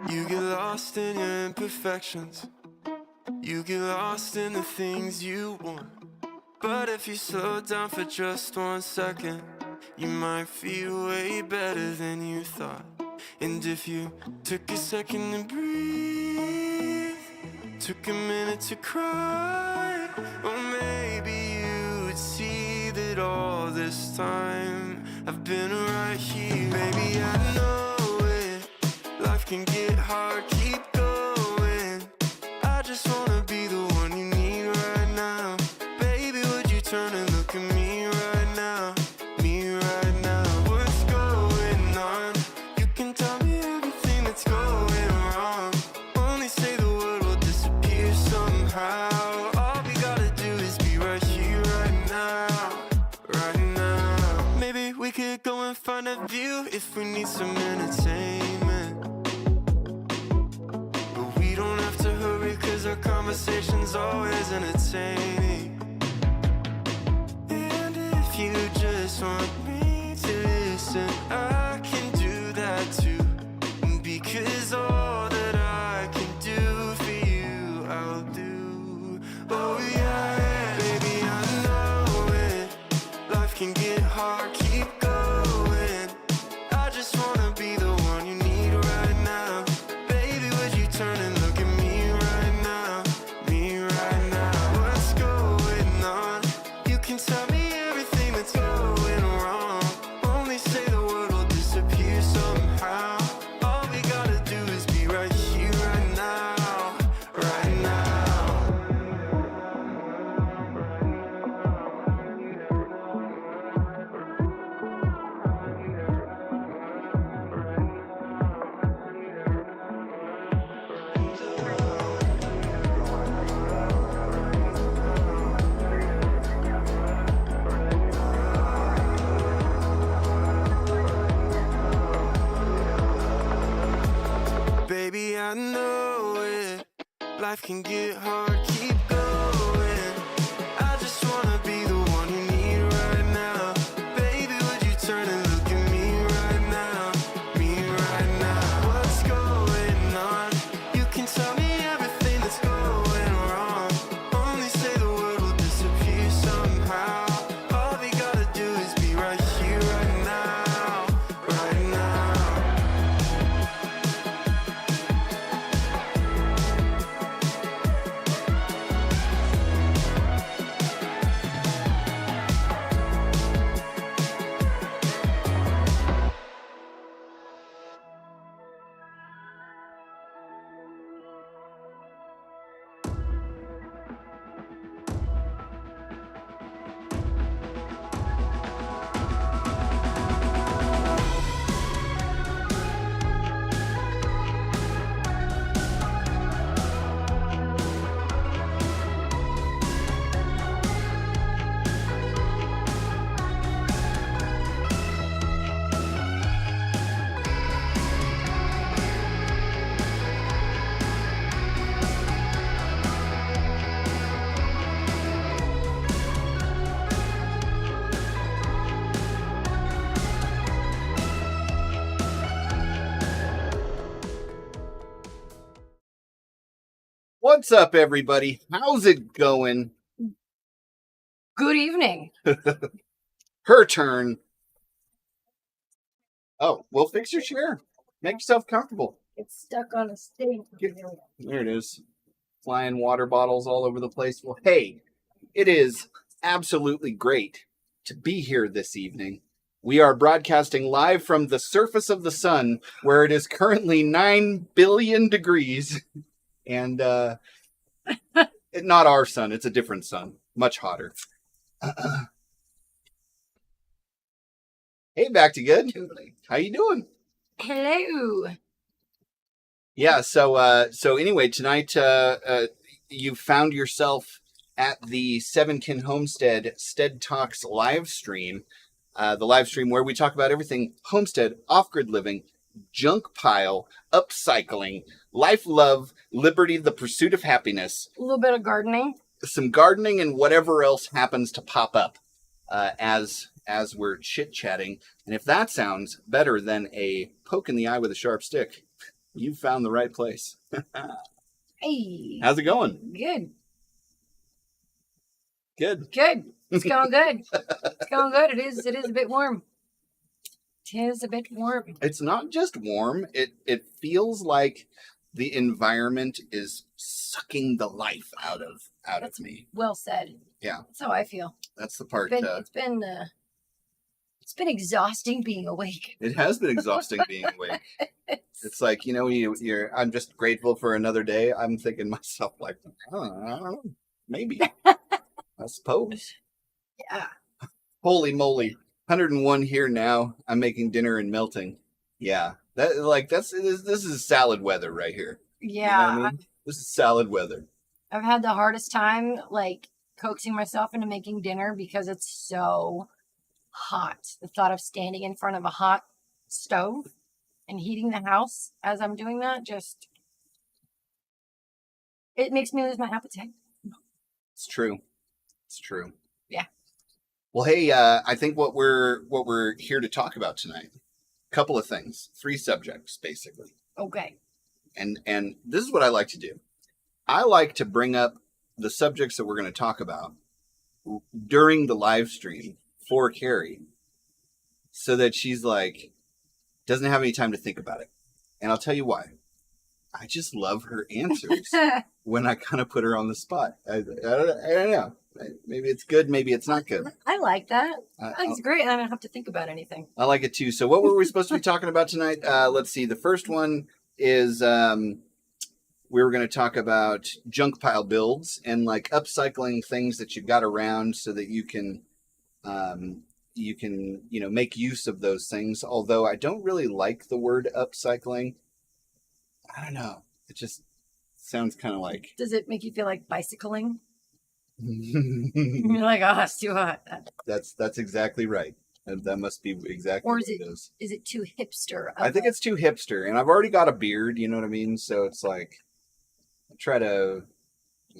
You get lost in your imperfections. You get lost in the things you want. But if you slow down for just 1 second, you might feel way better than you thought. And if you took a second to breathe, took a minute to cry, well, maybe you would see that all this time I've been right here. Baby, I know it. Life can get hard, keep going. I just wanna be the one you need right now. Baby, would you turn and look at me right now? Me right now. What's going on? You can tell me everything that's going wrong. Only say the word will disappear somehow. All we gotta do is be right here, right now. Right now. Maybe we could go and find a view if we need some entertainment. But we don't have to hurry, cause our conversation's always entertaining. And if you just want me to listen, I can do that too. Because all that I can do for you, I'll do. Oh yeah, baby, I know it. Life can get hard, keep going. I just wanna be the one you need right now. Baby, would you turn and look at me right now? Me right now. What's going on? You can tell me everything that's going wrong. Only say the word will disappear somehow. All we gotta do is be right here, right now. Right now. Baby, I know it. Life can get hard, keep going. I just wanna be the one you need right now. Baby, would you turn and look at me right now? Me right now. What's going on? You can tell me everything that's going wrong. Only say the word will disappear somehow. All we gotta do is be right here, right now. Right now. What's up, everybody? How's it going? Good evening. Her turn. Oh, well, fix your chair. Make yourself comfortable. It's stuck on a stain. There it is. Flying water bottles all over the place. Well, hey, it is absolutely great to be here this evening. We are broadcasting live from the surface of the sun, where it is currently 9 billion degrees. And not our sun, it's a different sun. Much hotter. Hey, back to good. How you doing? Hello. Yeah, so anyway, tonight you found yourself at the Kin Homestead sTEaD TALKS Livestream. The live stream where we talk about everything homestead, off-grid living, junk pile, upcycling, life, love, liberty, the pursuit of happiness. A little bit of gardening. Some gardening and whatever else happens to pop up as we're chit-chatting. And if that sounds better than a poke in the eye with a sharp stick, You found the right place. Hey. How's it going? Good. Good. Good. It's going good. It's going good. It is a bit warm. It is a bit warm. It's not just warm. It feels like the environment is sucking the life out of me. Well said. Yeah. That's how I feel. That's the part. It's been exhausting being awake. It has been exhausting being awake. It's like, you know, I'm just grateful for another day. I'm thinking to myself, like, I don't know, maybe. I suppose. Yeah. Holy moly. 101 here now. I'm making dinner and melting. Yeah. This is salad weather right here. Yeah. You know what I mean? This is salad weather. I've had the hardest time, like, coaxing myself into making dinner because it's so hot. The thought of standing in front of a hot stove and heating the house as I'm doing that it makes me lose my appetite. It's true. It's true. Yeah. Well, hey, I think what we're here to talk about tonight, couple of things, 3 subjects basically. Okay. And this is what I like to do. I like to bring up the subjects that we're going to talk about during the live stream for Carrie, so that she's like doesn't have any time to think about it. And I'll tell you why. I just love her answers when I kind of put her on the spot. I don't know. Maybe it's good. Maybe it's not good. I like that. I think it's great. I don't have to think about anything. I like it too. So what were we supposed to be talking about tonight? Let's see. The first one is we were going to talk about junk pile builds and like upcycling things that you've got around so that you can make use of those things. Although I don't really like the word upcycling. I don't know. It just sounds kind of like. Does it make you feel like bicycling? You're like, oh, it's too hot. That's exactly right. That must be exactly or what it is. Is it too hipster? I think it's too hipster, and I've already got a beard. You know what I mean? So it's like I try to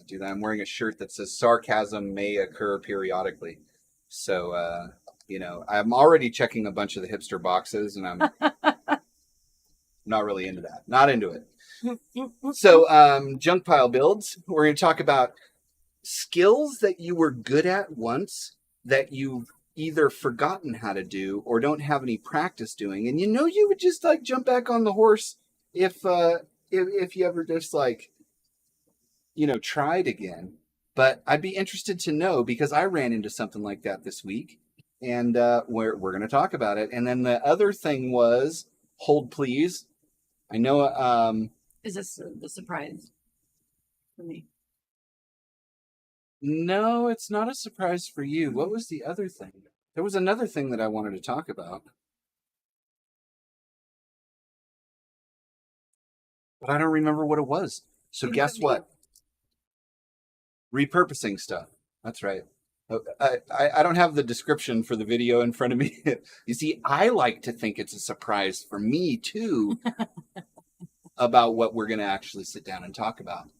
do that. I'm wearing a shirt that says "Sarcasm may occur periodically." So I'm already checking a bunch of the hipster boxes, and I'm not really into that. Not into it. So junk pile builds. We're going to talk about skills that you were good at once that you've either forgotten how to do or don't have any practice doing, and you would just like jump back on the horse if you ever just like tried again. But I'd be interested to know, because I ran into something like that this week, and we're going to talk about it. And then the other thing was, hold please. I know. Is this the surprise for me? No, it's not a surprise for you. What was the other thing? There was another thing that I wanted to talk about, but I don't remember what it was. So guess what? Repurposing stuff. That's right. I don't have the description for the video in front of me. You see, I like to think it's a surprise for me too about what we're going to actually sit down and talk about.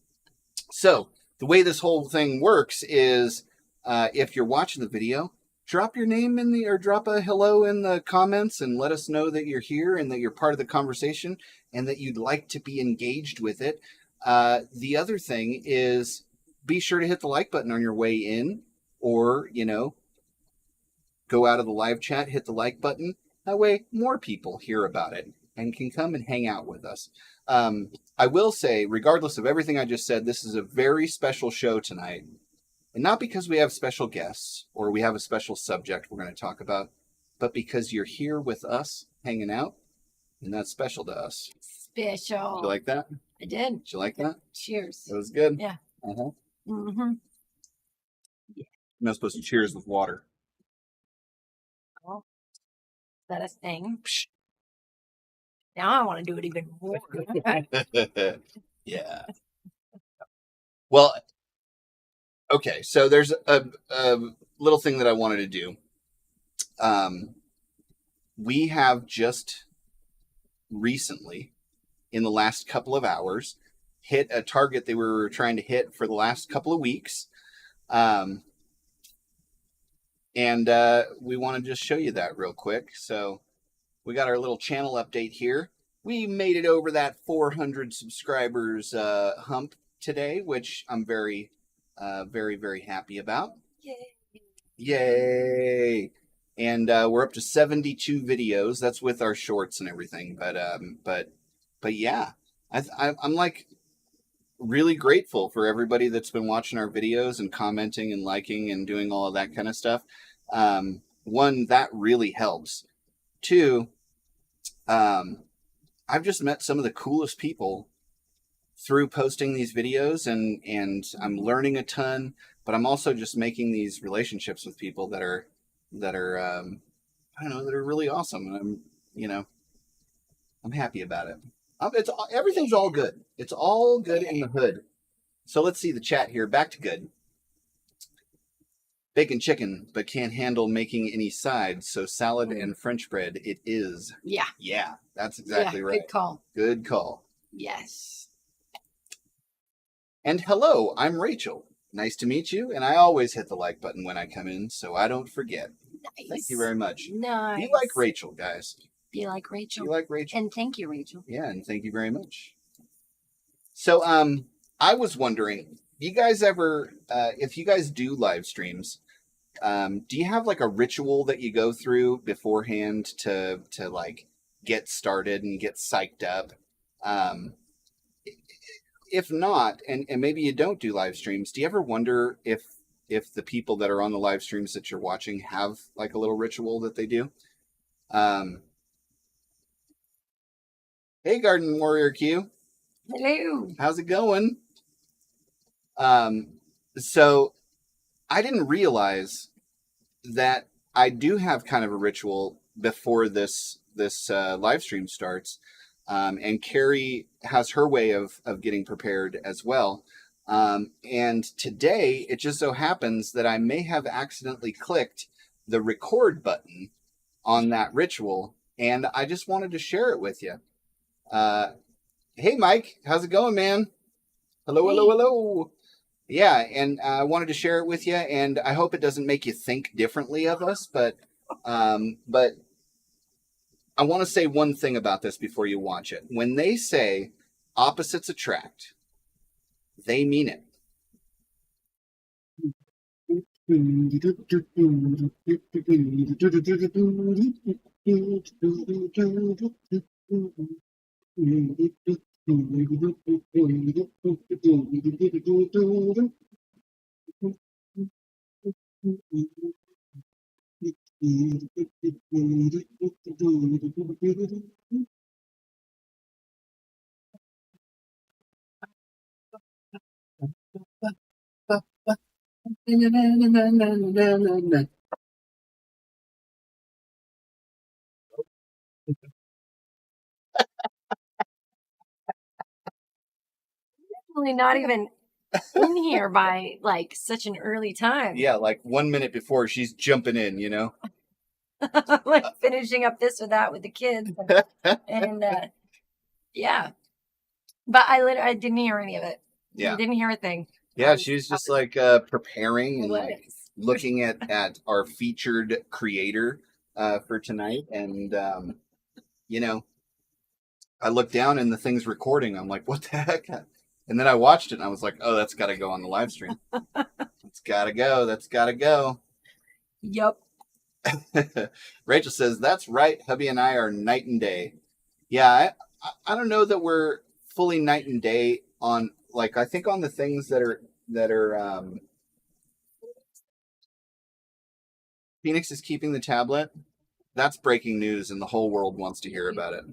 So the way this whole thing works is if you're watching the video, drop your name or drop a hello in the comments and let us know that you're here and that you're part of the conversation and that you'd like to be engaged with it. The other thing is, be sure to hit the like button on your way in, or, go out of the live chat, hit the like button. That way more people hear about it and can come and hang out with us. I will say, regardless of everything I just said, this is a very special show tonight. And not because we have special guests or we have a special subject we're going to talk about, but because you're here with us hanging out, and that's special to us. Special. Did you like that? I did. Did you like that? Cheers. That was good? Yeah. Uh-huh. Mm-hmm. You're not supposed to cheers with water. Oh, is that a thing? Now I want to do it even more. Yeah. Well, okay. So there's a little thing that I wanted to do. We have just recently, in the last couple of hours, hit a target that we were trying to hit for the last couple of weeks. And we want to just show you that real quick. So we got our little channel update here. we made it over that 400 subscribers hump today, which I'm very, very happy about. Yay! And we're up to 72 videos. That's with our shorts and everything. But yeah, I'm like really grateful for everybody that's been watching our videos and commenting and liking and doing all of that kind of stuff. One, that really helps. Two, I've just met some of the coolest people through posting these videos, and I'm learning a ton, but I'm also just making these relationships with people that are I don't know, that are really awesome. And I'm happy about it. Everything's all good. It's all good in the hood. So let's see the chat here. Back to good. Bacon chicken, but can't handle making any sides. So salad and French bread, it is. Yeah. Yeah, that's exactly right. Good call. Good call. Yes. And hello, I'm Rachel. Nice to meet you. And I always hit the like button when I come in, so I don't forget. Nice. Thank you very much. Nice. Be like Rachel, guys. Be like Rachel. Be like Rachel. And thank you, Rachel. Yeah, and thank you very much. So, I was wondering, you guys ever, if you guys do live streams, do you have like a ritual that you go through beforehand to like get started and get psyched up? If not, and maybe you don't do live streams, do you ever wonder if the people that are on the live streams that you're watching have like a little ritual that they do? Hey, Garden Warrior Q. Hello. How's it going? So I didn't realize that I do have kind of a ritual before this live stream starts. And Carrie has her way of getting prepared as well. And today it just so happens that I may have accidentally clicked the record button on that ritual, and I just wanted to share it with you. Hey, Mike, how's it going, man? Hello, hello, hello. Yeah, and I wanted to share it with you, and I hope it doesn't make you think differently of us, but I want to say one thing about this before you watch it. When they say opposites attract, they mean it. Definitely not even in here by like such an early time. Yeah, like 1 minute before she's jumping in, you know? Like finishing up this or that with the kids. And yeah. But I didn't hear any of it. Yeah. I didn't hear a thing. Yeah, she was just like preparing and like looking at our featured creator for tonight. And, I looked down and the thing's recording. I'm like, what the heck? And then I watched it and I was like, oh, that's got to go on the live stream. It's got to go. That's got to go. Yep. Rachel says, that's right. Hubby and I are night and day. Yeah, I don't know that we're fully night and day on, like, I think on the things that are Phoenix is keeping the tablet. That's breaking news and the whole world wants to hear about it.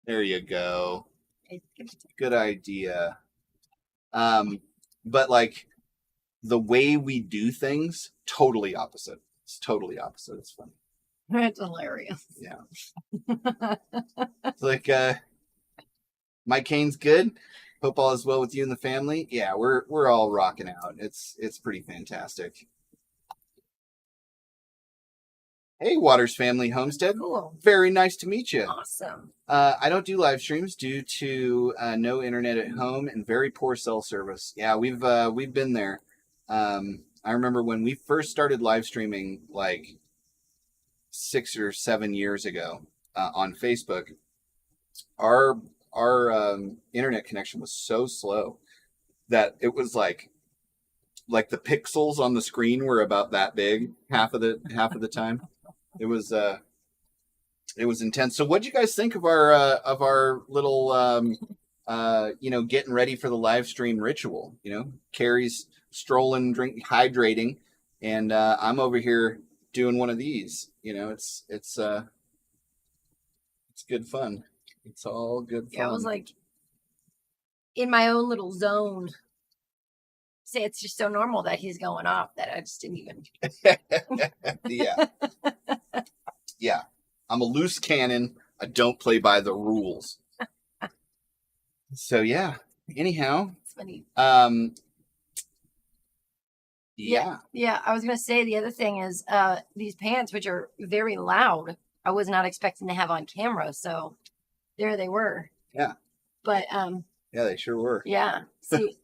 There you go. Good idea. But like the way we do things, totally opposite. It's totally opposite. It's funny. That's hilarious. Yeah. It's like Mike Kane's good. Hope all is well with you and the family. Yeah, we're all rocking out. It's pretty fantastic. Hey, Waters Family Homestead. Cool. Very nice to meet you. Awesome. I don't do live streams due to no internet at home and very poor cell service. Yeah, we've been there. I remember when we first started live streaming, like 6 or 7 years ago. on Facebook, our internet connection was so slow that it was like the pixels on the screen were about that big half of the time. It was intense. So what do you guys think of our little getting ready for the live stream ritual? Carrie's strolling, hydrating, and I'm over here doing one of these. It's good fun. It's all good fun. Yeah, I was like in my own little zone. Say it's just so normal that he's going off that I just didn't even. Yeah. I'm a loose cannon. I don't play by the rules. So yeah. Anyhow. It's funny. Yeah. I was gonna say the other thing is these pants, which are very loud, I was not expecting to have on camera, so there they were. Yeah. But yeah, they sure were. Yeah. See,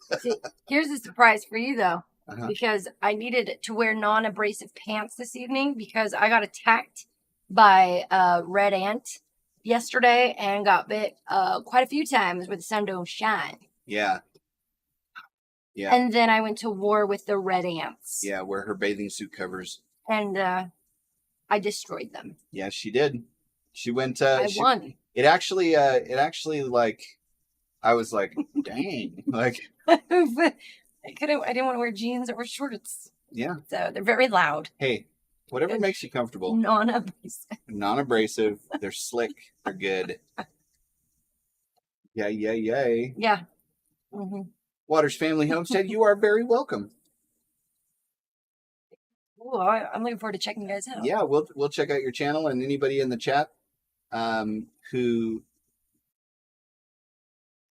here's a surprise for you though, Uh-huh. because I needed to wear non-abrasive pants this evening because I got attacked by a red ant yesterday and got bit quite a few times where the sun don't shine. Yeah. Yeah. And then I went to war with the red ants. Yeah, where her bathing suit covers. And I destroyed them. Yeah, she did. She went. I won. It actually, like, I was like, dang, like. I didn't want to wear jeans or shorts. Yeah. So they're very loud. Hey, whatever makes you comfortable. Non-abrasive. Non-abrasive. They're slick. They're good. Yay, yay, yay. Yeah. Mm-hmm. Waters Family Homestead, you are very welcome. Oh, I'm looking forward to checking you guys out. Yeah, we'll check out your channel, and anybody in the chat who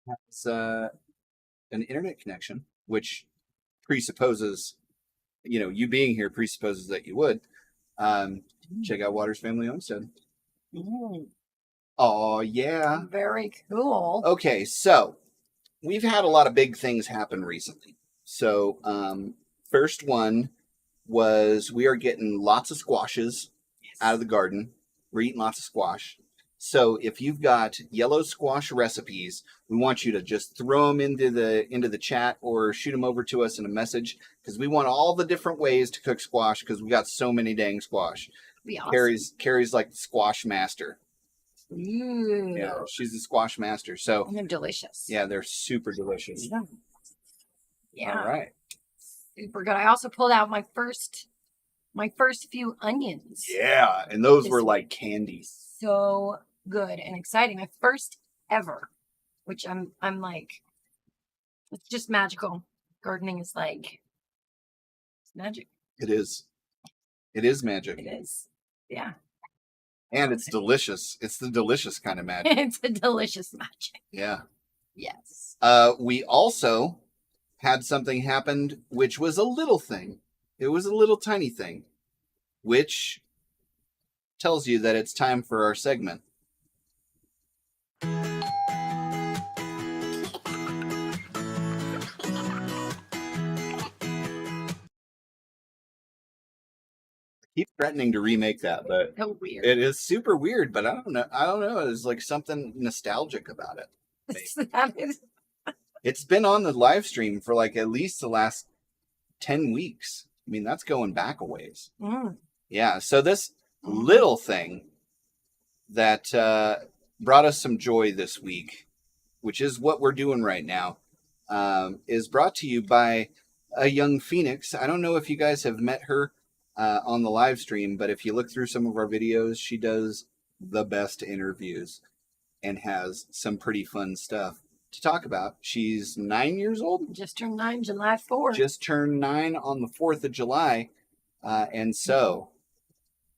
has an internet connection, which presupposes, you being here presupposes that you would, check out Waters Family Homestead. Mm. Oh, yeah. Very cool. Okay, so we've had a lot of big things happen recently. So first one was we are getting lots of squashes out of the garden. We're eating lots of squash. So if you've got yellow squash recipes, we want you to just throw them into the chat or shoot them over to us in a message, because we want all the different ways to cook squash, because we got so many dang squash. Be awesome. Carrie's like the squash master. Ooh. Yeah, she's the squash master. So and they're delicious. yeah, they're super delicious. Yeah. All right. Super good. I also pulled out my first few onions. Yeah, and those were like candy. So good and exciting. My first ever, which I'm like, it's just magical. Gardening is like, it's magic. It is. It is magic. It is. Yeah. And it's delicious. It's the delicious kind of magic. It's a delicious magic. Yeah. Yes. We also had something happen, which was a little thing. It was a little tiny thing, which tells you that it's time for our segment. I keep threatening to remake that, but So weird. it is super weird, but I don't know. There's like something nostalgic about it. It's been on the live stream for like at least the last 10 weeks. I mean, that's going back a ways. Mm. Yeah. So this little thing that brought us some joy this week, which is what we're doing right now, is brought to you by a young phoenix. I don't know if you guys have met her on the live stream, but if you look through some of our videos, she does the best interviews and has some pretty fun stuff to talk about. She's 9 years old. Just turned 9, July 4th. Just turned 9 on the 4th of July. And so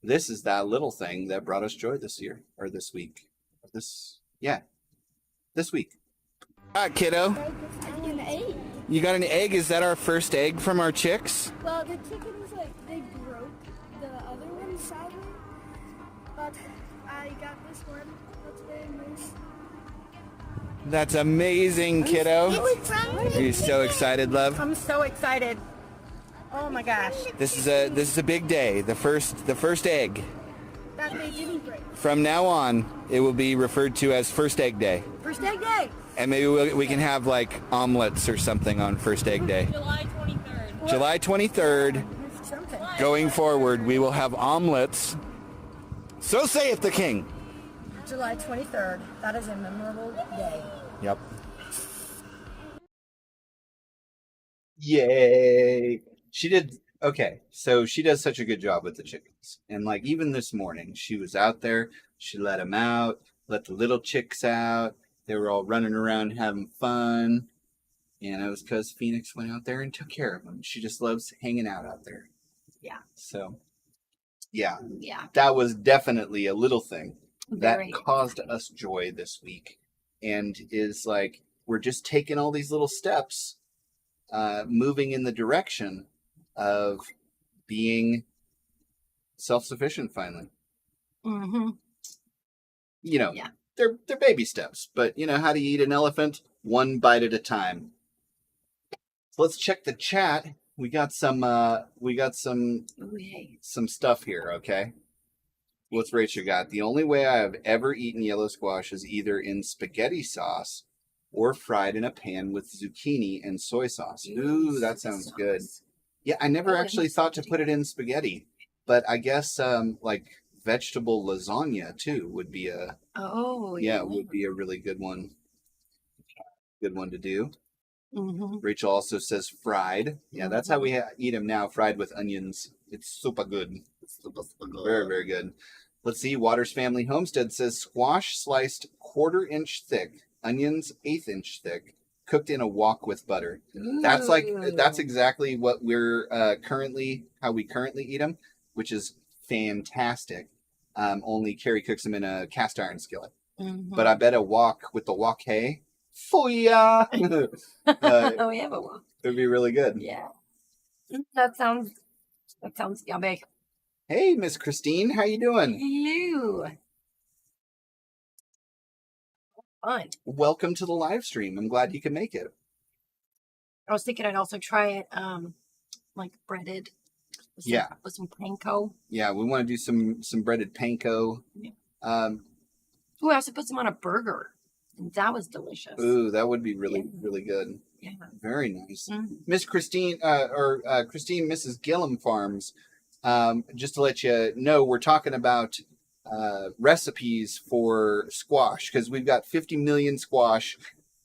this is that little thing that brought us joy this year, or this week. This week. All right, kiddo. An egg. You got an egg? Is that our first egg from our chicks? Well, the chickens, they broke the other one, sadly. But I got this one. That's very nice. That's amazing, kiddo. Are you so excited, love? I'm so excited. Oh my gosh. This is a big day. The first egg. that they didn't break. From now on, it will be referred to as First Egg Day. First egg day. And maybe we can have like omelets or something on First Egg Day. July 23rd. July 23rd, Something. going forward, we will have omelets. So saith the king. July 23rd. That is a memorable day. Yep. Yay. She did. Okay. So she does such a good job with the chickens. And like even this morning, she was out there. She let them out, let the little chicks out. They were all running around having fun. And it was because Phoenix went out there and took care of them. She just loves hanging out there. Yeah. So, yeah. Yeah. That was definitely a little thing Very. that caused us joy this week. And is like, we're just taking all these little steps, moving in the direction of being self-sufficient finally. Mm-hmm. You know, Yeah. they're baby steps, but you know how to eat an elephant? One bite at a time. So let's check the chat. We got some Ooh, hey. some stuff here, okay? What's Rachel got? The only way I have ever eaten yellow squash is either in spaghetti sauce or fried in a pan with zucchini and soy sauce. Ooh, that sounds good. Yeah, I never Oh, actually thought to put it in spaghetti, but I guess like vegetable lasagna too would be a would be a really good one. Good one to do. Mm-hmm. Rachel also says fried. Yeah, that's how we eat them now, fried with onions. It's super good. Very, very good. Let's see. Waters Family Homestead says squash sliced 1/4 inch thick, onions 1/8 inch thick, cooked in a wok with butter. That's exactly what we're how we currently eat them, which is fantastic. Only Carrie cooks them in a cast iron skillet. Mm-hmm. But I bet a wok with the wok hay, fooya! Oh, we have a wok. It would be really good. Yeah. That sounds yummy. Hey, Miss Christine, how you doing? You. Fun. Welcome to the live stream. I'm glad you can make it. I was thinking I'd also try it, like breaded. With some panko. Yeah, we want to do some breaded panko. Yeah. Ooh, I also put some on a burger. And that was delicious. Ooh, that would be really good. Yeah. Very nice. Mm-hmm. Miss Christine, Christine, Mrs. Gillum Farms, just to let you know, we're talking about recipes for squash because we've got 50 million squash,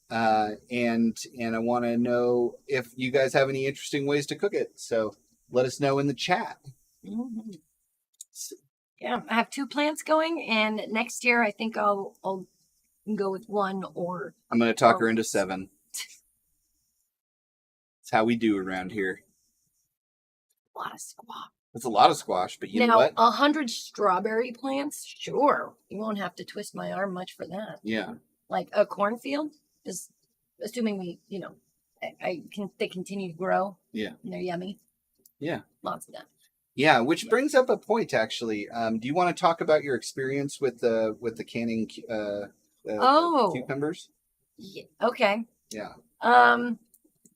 and I want to know if you guys have any interesting ways to cook it. So let us know in the chat. Mm-hmm. Yeah, I have 2 plants going, and next year I think I'll go with 1 or. I'm going to talk her into 7. That's how we do around here. A lot of squash. It's a lot of squash, but you know what? 100 strawberry plants, sure. You won't have to twist my arm much for that. Yeah. Like a cornfield, just assuming we, they continue to grow. Yeah. And they're yummy. Yeah. Lots of that. Yeah, which brings up a point actually. Do you want to talk about your experience with the canning cucumbers? Yeah, okay. Yeah.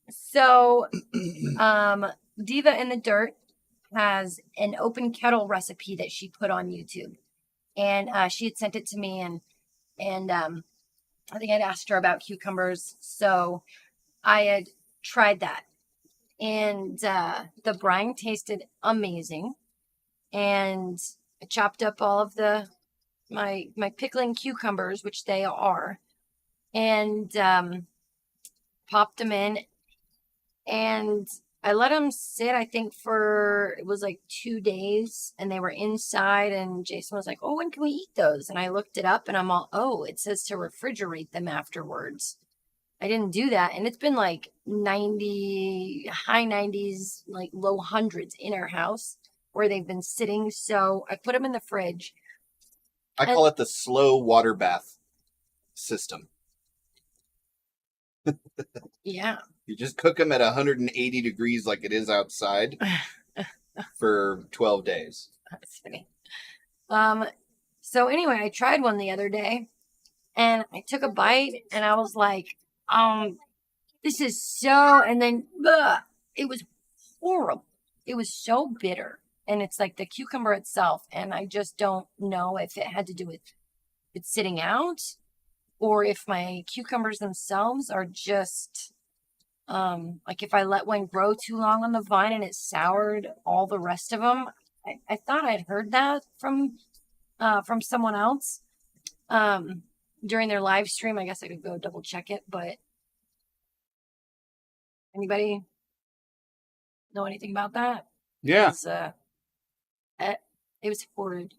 So Diva in the Dirt has an open kettle recipe that she put on YouTube, and she had sent it to me, and I think I'd asked her about cucumbers, so I had tried that, and the brine tasted amazing, and I chopped up all of my pickling cucumbers, which they are, and popped them in, and I let them sit, I think it was like 2 days, and they were inside, and Jason was like, oh, when can we eat those? And I looked it up, and I'm all, oh, it says to refrigerate them afterwards. I didn't do that, and it's been like 90, high 90s, like low hundreds in our house where they've been sitting, so I put them in the fridge. I call it the slow water bath system. Yeah. You just cook them at 180 degrees like it is outside for 12 days. That's funny. So anyway, I tried one the other day, and I took a bite, and I was like, this is so, and then it was horrible. It was so bitter. and it's like the cucumber itself. And I just don't know if it had to do with it sitting out or if my cucumbers themselves are just like if I let one grow too long on the vine and it soured all the rest of them. I thought I'd heard that from someone else during their live stream. I guess I could go double check it, but anybody know anything about that? Yeah. It was horrid.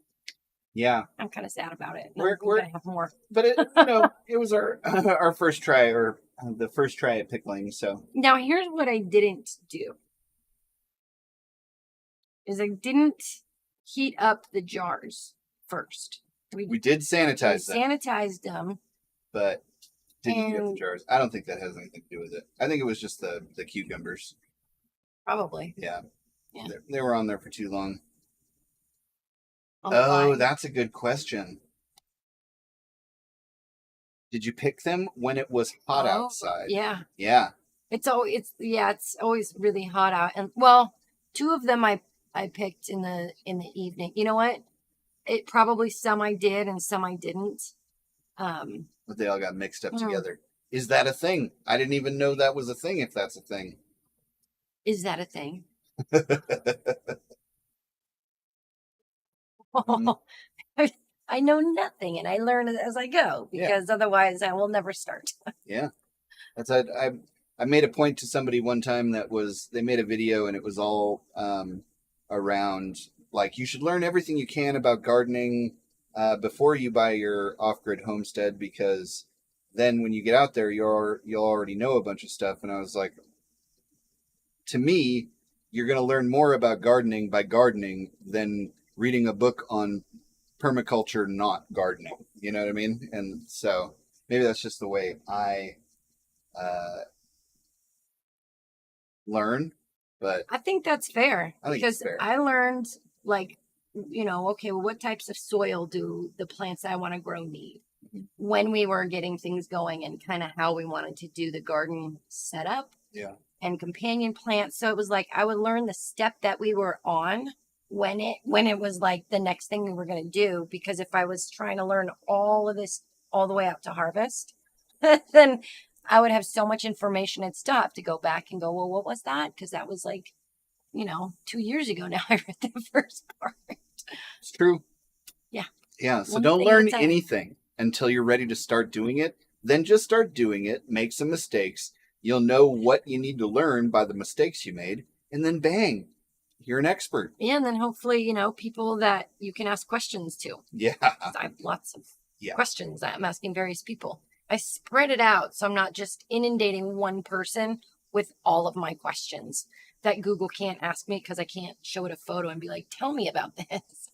Yeah. I'm kind of sad about it. We're gonna have more. But it it was our our first try, or the first try at pickling. So Now here's what I didn't do. Is I didn't heat up the jars first. we did sanitize them, Sanitized them. but didn't heat up the And- jars. I don't think that has anything to do with it. I think it was just the cucumbers. Probably. Yeah. Yeah. They were on there for too long. on the Oh, vine. that's a good question. Did you pick them when it was hot Oh, outside? Yeah. Yeah. It's always really hot out. And well, two of them I picked in the evening. You know what? It probably some I did and some I didn't. But they all got mixed up Hmm. together. Is that a thing? I didn't even know that was a thing, if that's a thing. Is that a thing? I know nothing and I learn as I go because otherwise I will never start. Yeah. That's I made a point to somebody one time they made a video and it was all around like you should learn everything you can about gardening before you buy your off-grid homestead, because then when you get out there you'll already know a bunch of stuff. And I was like, to me, you're going to learn more about gardening by gardening than reading a book on permaculture not gardening. You know what I mean? And so maybe that's just the way I learn, but I think that's fair I think it's because fair. I learned like, okay, well, what types of soil do the plants I want to grow need? Mhm. When we were getting things going and kind of how we wanted to do the garden setup. Yeah. And companion plants. So it was like I would learn the step that we were on when it was like the next thing we were going to do, because if I was trying to learn all of this all the way up to harvest, then I would have so much information and stuff to go back and go, well, what was that? Because that was like, 2 years ago now I read the first part. It's true. Yeah. Yeah. So One don't thing at a learn time. anything until you're ready to start doing it. Then just start doing it, make some mistakes. You'll know what you need to learn by the mistakes you made, and then bang, you're an expert. Yeah, and then hopefully, people that you can ask questions to. Yeah. I have lots of questions that I'm asking various people. I spread it out so I'm not just inundating one person with all of my questions that Google can't ask me because I can't show it a photo and be like, tell me about this.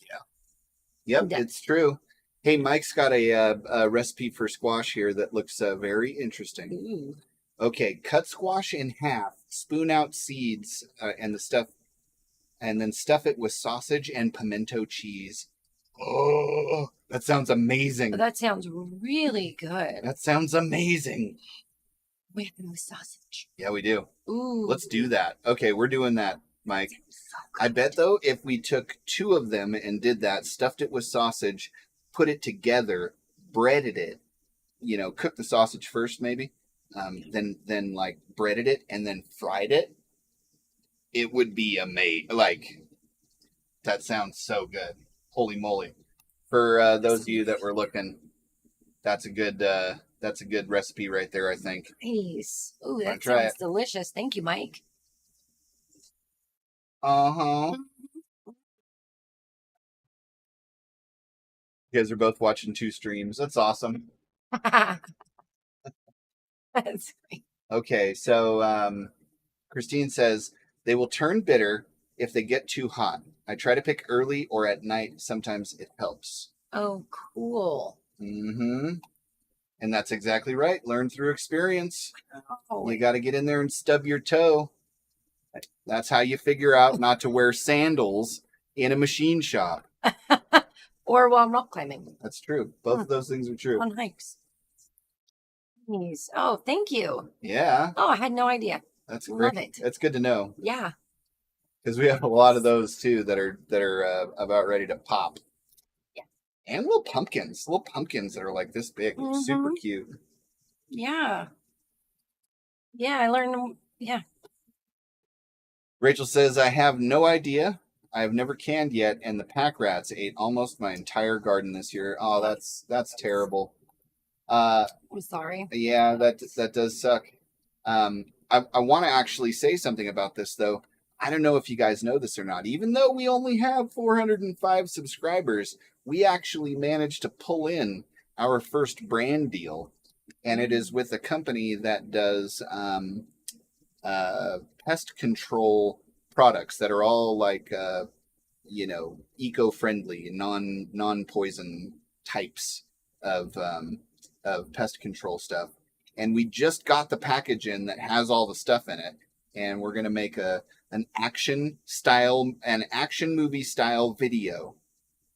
Yep, In-depth. it's true. Hey, Mike's got a recipe for squash here that looks very interesting. Ooh. Okay, cut squash in half, spoon out seeds and the stuff, and then stuff it with sausage and pimento cheese. Oh, that sounds amazing. That sounds really good. That sounds amazing. We have to move sausage. Yeah, we do. Ooh. Let's do that. Okay, we're doing that, Mike. So I bet, though, if we took 2 of them and did that, stuffed it with sausage, put it together, breaded it, cooked the sausage first maybe, then like breaded it and then fried it, it would be amazing. Like, that sounds so good. Holy moly. For those of you that were looking, that's a good recipe right there, I think. nice. Ooh, Wanna that try sounds delicious. Thank you, Mike. Uh-huh. You guys are both watching 2 streams. That's awesome. That's great. Okay, so Christine says, they will turn bitter if they get too hot. I try to pick early or at night. Sometimes it helps. Oh, cool. Mm-hmm. And that's exactly right. Learn through experience. Oh, You got to get in there and stub your toe. That's how you figure out not to wear sandals in a machine shop. or while rock climbing That's true. Both of those things are true. on hikes. Nice. Oh, thank you. Yeah, Oh, I had no idea. that's Love great. it. That's good to know. Yeah. Because we have a lot of those too that are about ready to pop. Yeah. And little pumpkins that are like this big, super cute. Yeah. Yeah, I learned. Yeah. Rachel says, I have no idea. I have never canned yet, and the pack rats ate almost my entire garden this year. Oh, that's terrible. I'm sorry. Yeah, that does suck. I want to actually say something about this though. I don't know if you guys know this or not. Even though we only have 405 subscribers, we actually managed to pull in our first brand deal, and it is with a company that does pest control products that are all like eco-friendly, non-poison types of pest control stuff. And we just got the package in that has all the stuff in it, and we're gonna make an action movie style video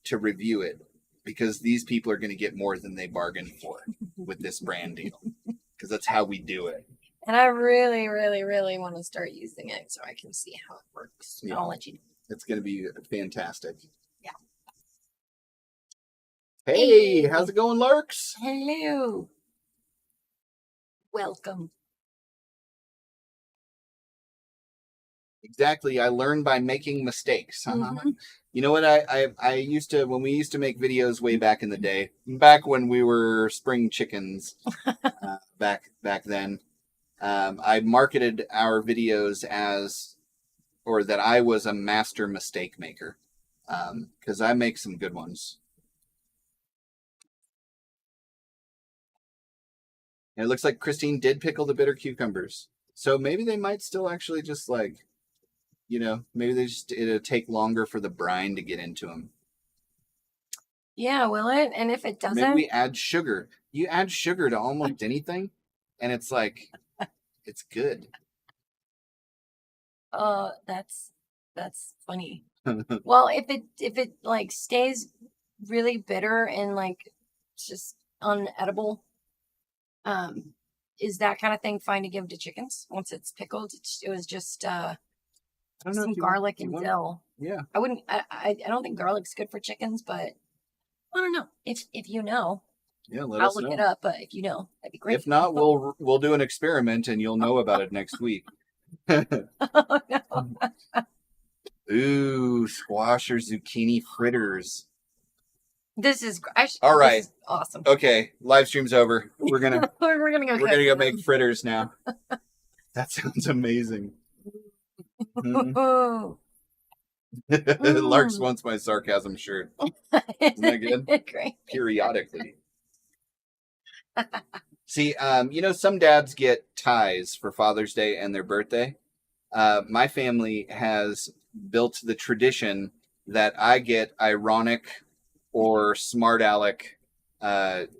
to review it, because these people are gonna get more than they bargained for with this brand deal, because that's how we do it. And I really, really, really want to start using it so I can see how it works. Yeah. I'll let you know. It's gonna be fantastic. Yeah. Hey, how's it going, Larks? Hello. Welcome. Exactly. I learned by making mistakes. You know what? I used to, when we used to make videos way back in the day, back when we were spring chickens, back then, I marketed our videos that I was a master mistake maker, because I make some good ones. And it looks like Christine did pickle the bitter cucumbers. So maybe they might still actually just like, maybe it'll take longer for the brine to get into them. Yeah, will it? And if it doesn't? Maybe we add sugar. You add sugar to almost anything, and it's like, it's good. That's funny. Well, if it like stays really bitter and like just unedible, is that kind of thing fine to give to chickens once it's pickled? It was just some garlic and dill. Yeah. I wouldn't. I don't think garlic's good for chickens, but I don't know. If you know, yeah, I'll look it up. But if you know, that'd be great. If not, we'll do an experiment and you'll know about it next week. Oh, no. Ooh, squash or zucchini fritters. This is all right. This is awesome. Okay, live stream's over. We're gonna go make fritters now. That sounds amazing. Larks wants my sarcasm shirt. Isn't that good? Great. Periodically. See, some dads get ties for Father's Day and their birthday. My family has built the tradition that I get ironic or smart aleck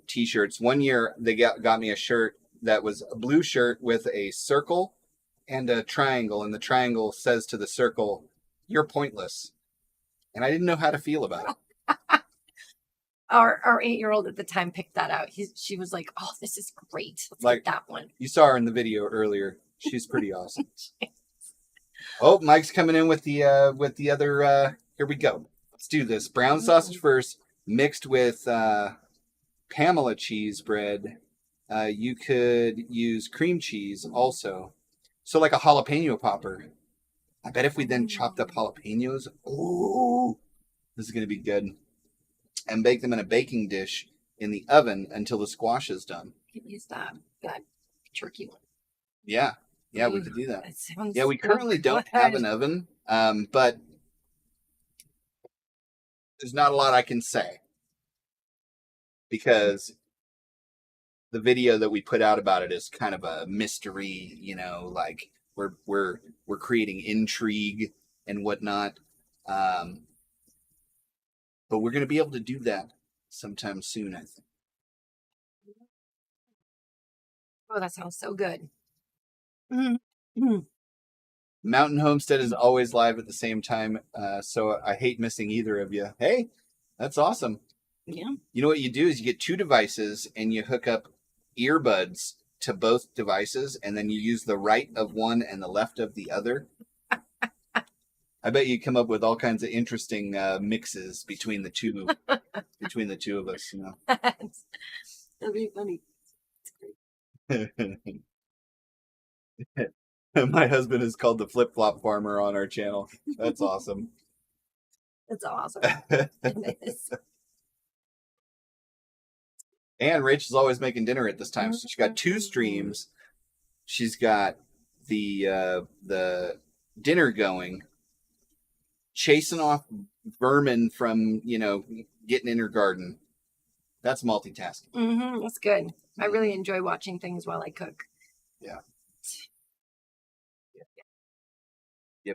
t-shirts. One year they got me a shirt that was a blue shirt with a circle and a triangle, and the triangle says to the circle, "You're pointless." And I didn't know how to feel about it. Our 8-year-old at the time picked that out. She was like, "Oh, this is great. Let's get that one." You saw her in the video earlier. She's pretty awesome. Oh, Mike's coming in with the other. Here we go. Let's do this. Brown sausage first, mixed with Pamela cheese bread. You could use cream cheese also. So like a jalapeno popper. I bet if we then chopped up jalapenos, oh, this is going to be good. And bake them in a baking dish in the oven until the squash is done. You could use that turkey one. Yeah, we could do that. Sounds we currently don't have an oven, but there's not a lot I can say because the video that we put out about it is kind of a mystery, like we're creating intrigue and whatnot. But we're going to be able to do that sometime soon, I think. Oh, that sounds so good. Mountain Homestead is always live at the same time, so I hate missing either of you. Hey, that's awesome. Yeah. You know what you do is you get 2 devices and you hook up earbuds to both devices, and then you use the right of one and the left of the other. I bet you come up with all kinds of interesting mixes between the two of us. You That'd be funny. know. My husband is called the Flip Flop Farmer on our channel. That's awesome. That's awesome. And Rachel's always making dinner at this time. So she's got 2 streams. She's got the dinner going, chasing off vermin from, getting in her garden. That's multitasking. That's good. I really enjoy watching things while I cook. Yeah.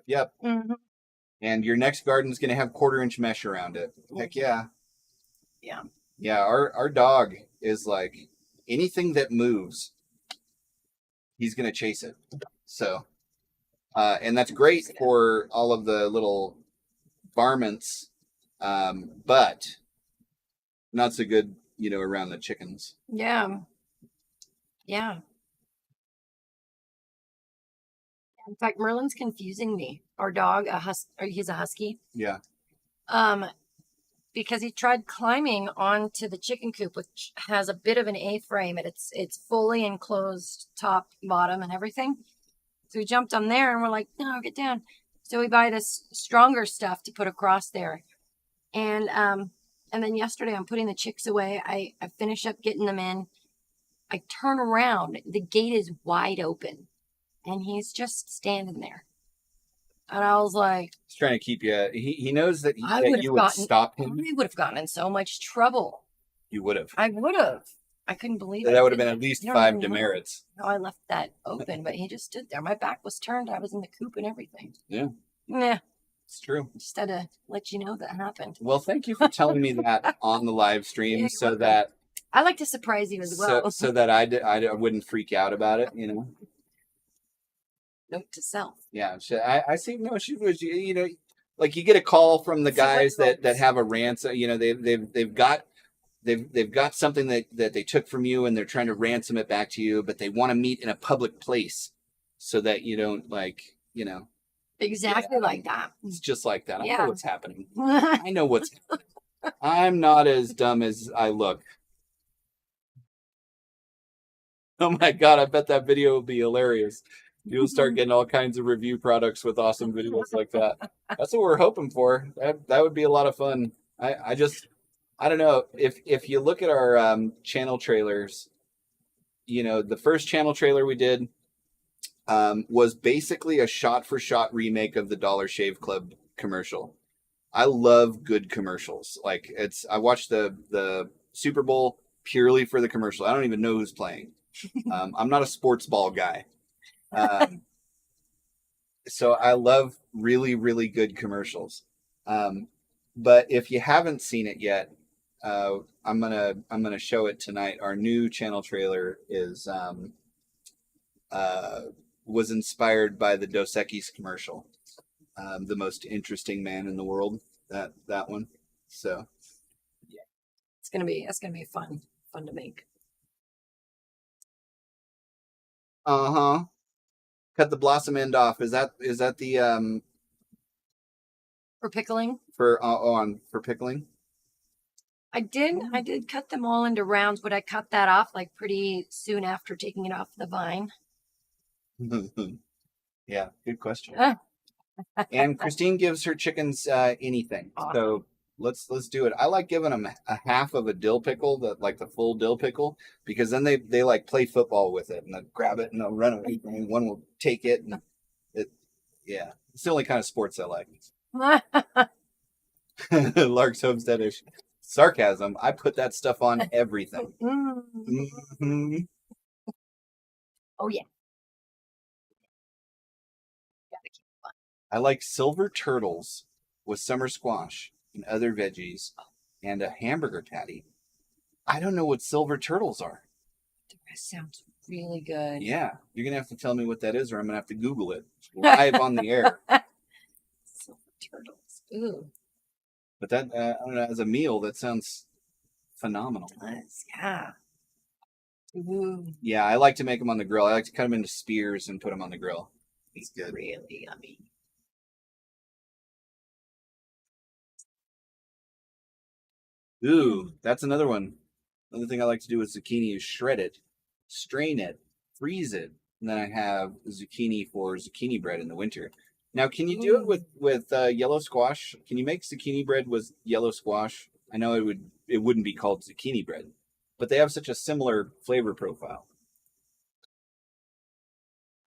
Yep. And your next garden's going to have 1/4-inch mesh around it. Heck yeah. Yeah. Yeah, our dog is like, anything that moves, he's going to chase it. So, and that's great for all of the little varmints, but not so good, around the chickens. Yeah. Yeah. In fact, Merlin's confusing me. Our dog, he's a husky. Yeah. Because he tried climbing onto the chicken coop, which has a bit of an A-frame, and it's fully enclosed top, bottom, and everything. So he jumped on there, and we're like, no, get down. So we buy this stronger stuff to put across there. And then yesterday I'm putting the chicks away. I finish up getting them in. I turn around. The gate is wide open. And he's just standing there. And I was like... He's trying to keep you... He knows that, you would gotten, stop him. I would have gotten in so much trouble. You would have. I would have. I couldn't believe it. That would have been at least 5 demerits. No, I left that open, but he just stood there. My back was turned. I was in the coop and everything. Yeah. Yeah. It's true. Just had to let you know that happened. Well, thank you for telling me that on the live stream, so that I like to surprise you as well. So that I wouldn't freak out about it, Note to self. Yeah, I see. No, she was, like you get a call from the guys that have a ransom. They've got something that they took from you, and they're trying to ransom it back to you, but they want to meet in a public place so that you don't Exactly like that. It's just like that. I Yeah. know what's happening. I know what's happening. I'm not as dumb as I look. Oh my God, I bet that video will be hilarious. You'll start getting all kinds of review products with awesome videos like that. That's what we're hoping for. That would be a lot of fun. I don't know. If you look at our channel trailers, the first channel trailer we did was basically a shot-for-shot remake of the Dollar Shave Club commercial. I love good commercials. Like I watched the Super Bowl purely for the commercial. I don't even know who's playing. I'm not a sports ball guy. So I love really, really good commercials. But if you haven't seen it yet, I'm gonna show it tonight. Our new channel trailer is was inspired by the Dos Equis commercial, the most interesting man in the world. That one. So yeah, it's gonna be fun to make. Cut the blossom end off. Is that the For pickling? For pickling? I did cut them all into rounds, but I cut that off like pretty soon after taking it off the vine. Yeah, good question. And Christine gives her chickens anything. Awesome. So let's do it. I like giving them a half of a dill pickle, the full dill pickle, because then they like play football with it, and they'll grab it and they'll run away, and one will take it, and it's the only kind of sports I like. Lark's Homesteadish. Sarcasm. I put that stuff on everything. Mm-hmm. Oh yeah. I like silver turtles with summer squash and other veggies and a hamburger patty. I don't know what silver turtles are. That sounds really good. Yeah. You're going to have to tell me what that is, or I'm going to have to Google it live on the air. Silver turtles. Ooh. But that, I don't know, as a meal, that sounds phenomenal. Yeah. Ooh. Yeah, I like to make them on the grill. I like to cut them into spears and put them on the grill. It's good. Really yummy. Ooh, that's another one. Another thing I like to do with zucchini is shred it, strain it, freeze it, and then I have zucchini for zucchini bread in the winter. Now, can you do it with yellow squash? Can you make zucchini bread with yellow squash? I know it wouldn't be called zucchini bread, but they have such a similar flavor profile.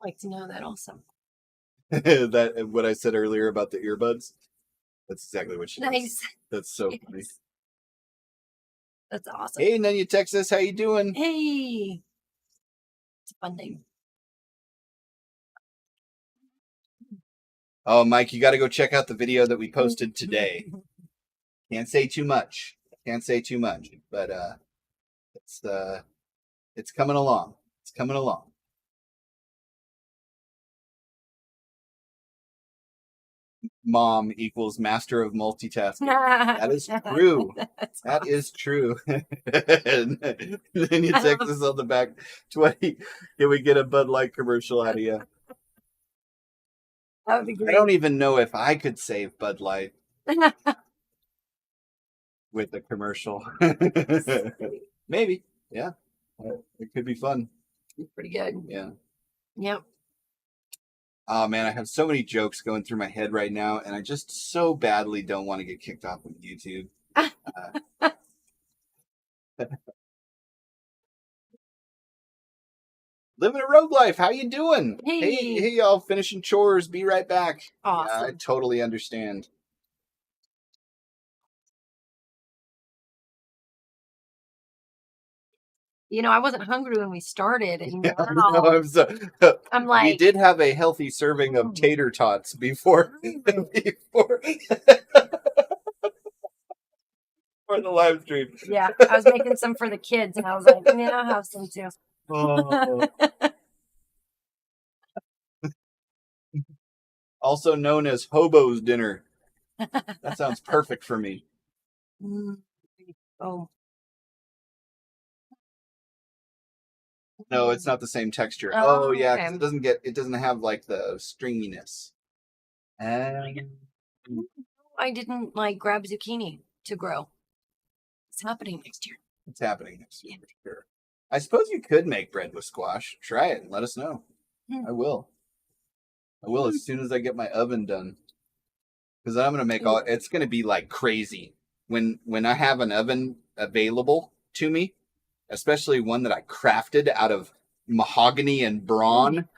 I'd like to know that also. That what I said earlier about the earbuds. That's exactly what she does. Nice. That's so funny. That's awesome. Hey, Nanya, Texas, how you doing? Hey. It's a fun name. Oh, Mike, you got to go check out the video that we posted today. Can't say too much. Can't say too much, but it's coming along. It's coming along. Mom equals master of multitasking. That is true. That is true. And then you text us on the back 20. Can we get a Bud Light commercial out of you? That would be great. I don't even know if I could save Bud Light with a commercial. Maybe. Yeah. It could be fun. Pretty good. Yeah. Yep. Oh man, I have so many jokes going through my head right now, and I just so badly don't want to get kicked off of YouTube. Living a rogue life. How you doing? Hey, y'all. Finishing chores. Be right back. Awesome. Yeah, I totally understand. You know, I wasn't hungry when we started, and Yeah, now I'm like, we did have a healthy serving of tater tots before before the live stream. Yeah, I was making some for the kids, and I was like, yeah, I'll have some too. Oh. Also known as hobo's dinner. That sounds perfect for me. Oh. No, it's not the same texture. Oh, Oh yeah, okay. 'cause it doesn't have like the stringiness. I didn't like grab zucchini to grow. It's happening next year. It's happening next year for sure. I suppose you could make bread with squash. Try it and let us know. I will. I will as soon as I get my oven done. Because I'm gonna make it's gonna be like crazy. When I have an oven available to me, especially one that I crafted out of mahogany and brawn.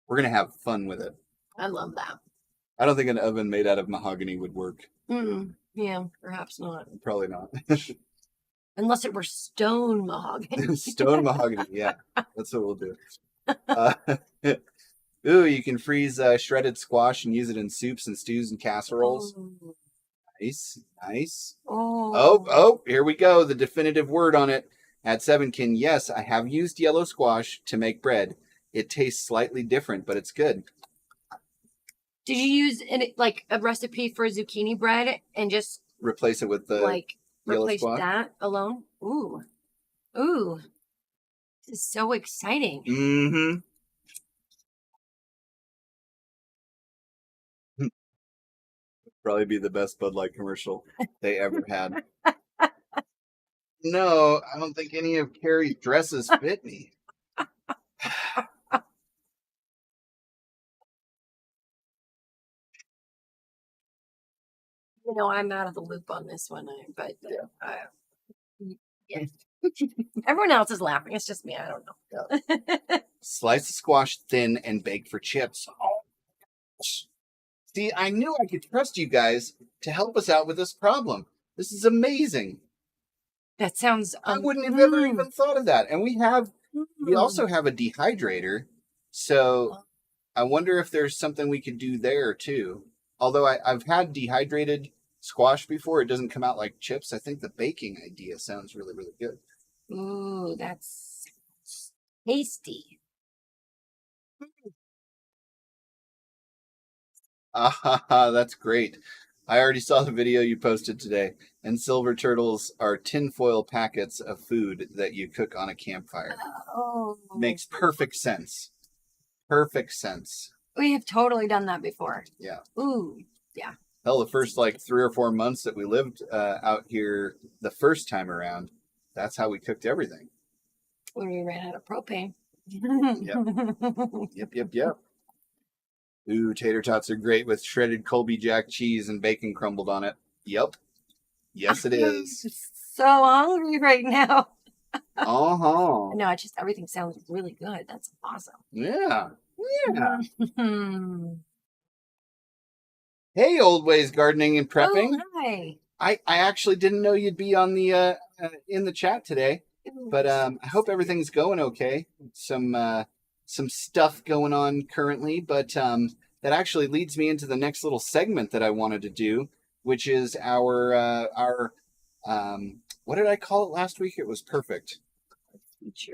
We're gonna have fun with it. I love that. I don't think an oven made out of mahogany would work. Yeah, perhaps not. Probably not. Unless it were stone mahogany. Stone mahogany, yeah. That's what we'll do. Ooh, you can freeze shredded squash and use it in soups and stews and casseroles. Oh. Nice, nice. Oh. Oh, here we go. The definitive word on it. At 7kin, yes, I have used yellow squash to make bread. It tastes slightly different, but it's good. Did you use like a recipe for zucchini bread and just replace it with the like replace squash? that alone? Ooh. This is so exciting. Mm-hmm. Probably be the best Bud Light commercial they ever had. No, I don't think any of Carrie's dresses fit me. You know, I'm out of the loop on this one, but yeah. Everyone else is laughing. It's just me. I don't know. Yeah. Slice the squash thin and bake for chips. Oh. See, I knew I could trust you guys to help us out with this problem. This is amazing. That sounds. I wouldn't have ever even thought of that. And we also have a dehydrator. So I wonder if there's something we could do there too. Although I've had dehydrated squash before, it doesn't come out like chips. I think the baking idea sounds really, really good. Ooh, that's tasty. That's great. I already saw the video you posted today. And silver turtles are tinfoil packets of food that you cook on a campfire. Oh. Makes perfect sense. Perfect sense. We have totally done that before. Yeah. Ooh, yeah. Hell, the first like 3 or 4 months that we lived out here the first time around, that's how we cooked everything. When we ran out of propane. Yep. Ooh, tater tots are great with shredded Colby Jack cheese and bacon crumbled on it. Yep. Yes, it is. So hungry right now. Uh-huh. No, it's just everything sounds really good. That's awesome. Yeah. Yeah. Oh, Hey, Old Ways Gardening and Prepping. hi. I actually didn't know you'd be on the in the chat today, but I hope everything's going okay. Some stuff going on currently, but that actually leads me into the next little segment that I wanted to do, which is our what did I call it last week? It was perfect.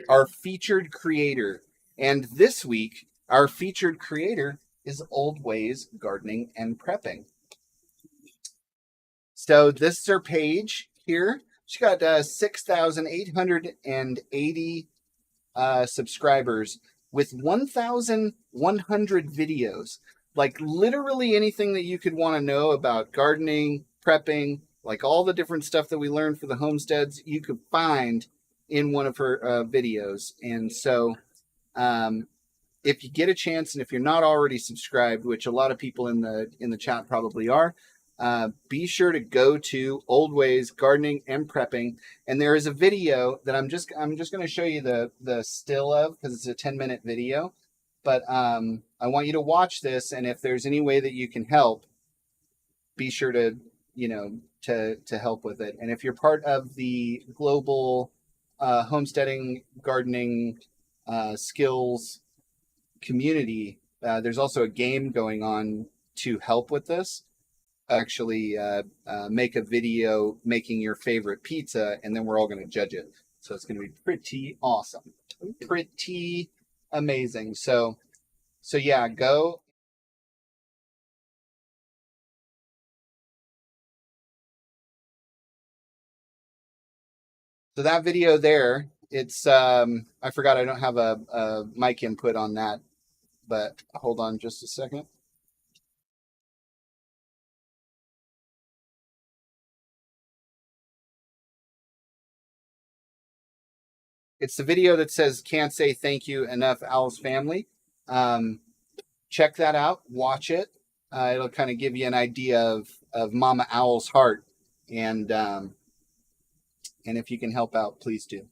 Our featured creator. And this week, our featured creator is Old Ways Gardening and Prepping. So this is her page here. She got 6,880 subscribers with 1,100 videos. Like literally anything that you could want to know about gardening, prepping, like all the different stuff that we learned for the homesteads, you could find in one of her videos. And so if you get a chance, and if you're not already subscribed, which a lot of people in the chat probably are, be sure to go to Old Ways Gardening and Prepping. And there is a video that I'm just going to show you the still of, because it's a 10-minute video. But I want you to watch this, and if there's any way that you can help, be sure to to help with it. And if you're part of the global homesteading gardening skills community, there's also a game going on to help with this. Actually make a video making your favorite pizza, and then we're all going to judge it. So it's going to be pretty awesome, pretty amazing. So yeah, go. So that video there, it's I forgot I don't have a mic input on that, but hold on just a second. It's the video that says "Can't Say Thank You Enough, Owl's Family." Check that out. Watch it. It'll kind of give you an idea of Mama Owl's heart, and if you can help out, please do.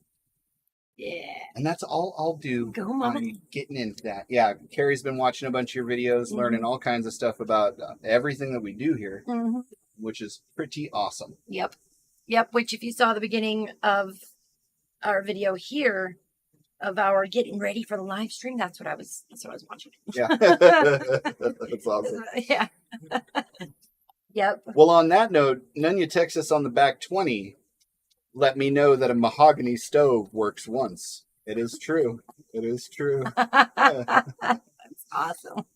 Yeah. And that's all I'll do. Go, Mama. On getting into that. Yeah, Carrie's been watching a bunch of your videos, learning all kinds of stuff about everything that we do here, which is pretty awesome. Yep. Which, if you saw the beginning of our video here of our getting ready for the live stream, that's what I was watching. Yeah. That's awesome. Yeah. Yep. Well, on that note, Nunya Texas on the back 20 let me know that a mahogany stove works once. It is true. It is true. That's awesome.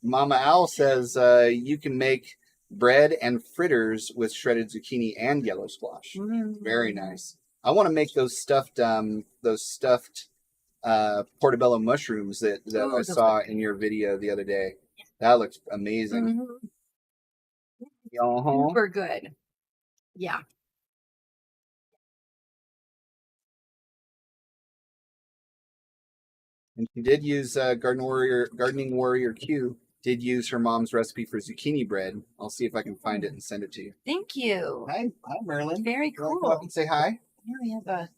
Mama Owl says you can make bread and fritters with shredded zucchini and yellow squash. Very nice. I want to make those stuffed portobello mushrooms that I saw in your video the other day. That looks amazing. Super good. Yeah. And she did use Gardening Warrior Q did use her mom's recipe for zucchini bread. I'll see if I can find it and send it to you. Thank you. Hi Merlin. Very You wanna cool. come up and say hi. Here we have a.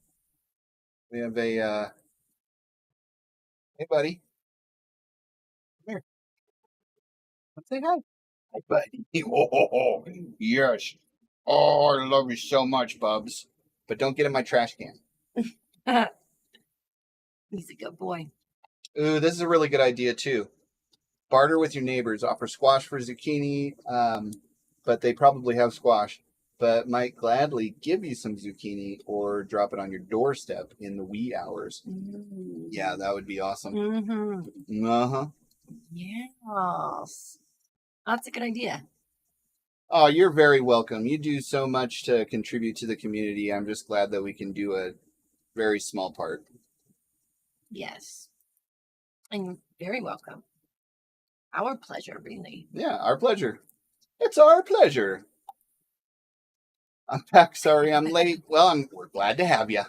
Hey buddy. Come here. Let's say hi. Hi buddy. Oh, yes. Oh, I love you so much, Bubs. But don't get in my trash can. He's a good boy. Ooh, this is a really good idea too. Barter with your neighbors. Offer squash for zucchini, but they probably have squash, but might gladly give you some zucchini or drop it on your doorstep in the wee hours. Yeah, that would be awesome. Yes. That's a good idea. Oh, you're very welcome. You do so much to contribute to the community. I'm just glad that we can do a very small part. Yes. And you're very welcome. Our pleasure, really. Yeah, our pleasure. It's our pleasure. I'm back. Sorry I'm late. Well, we're glad to have you.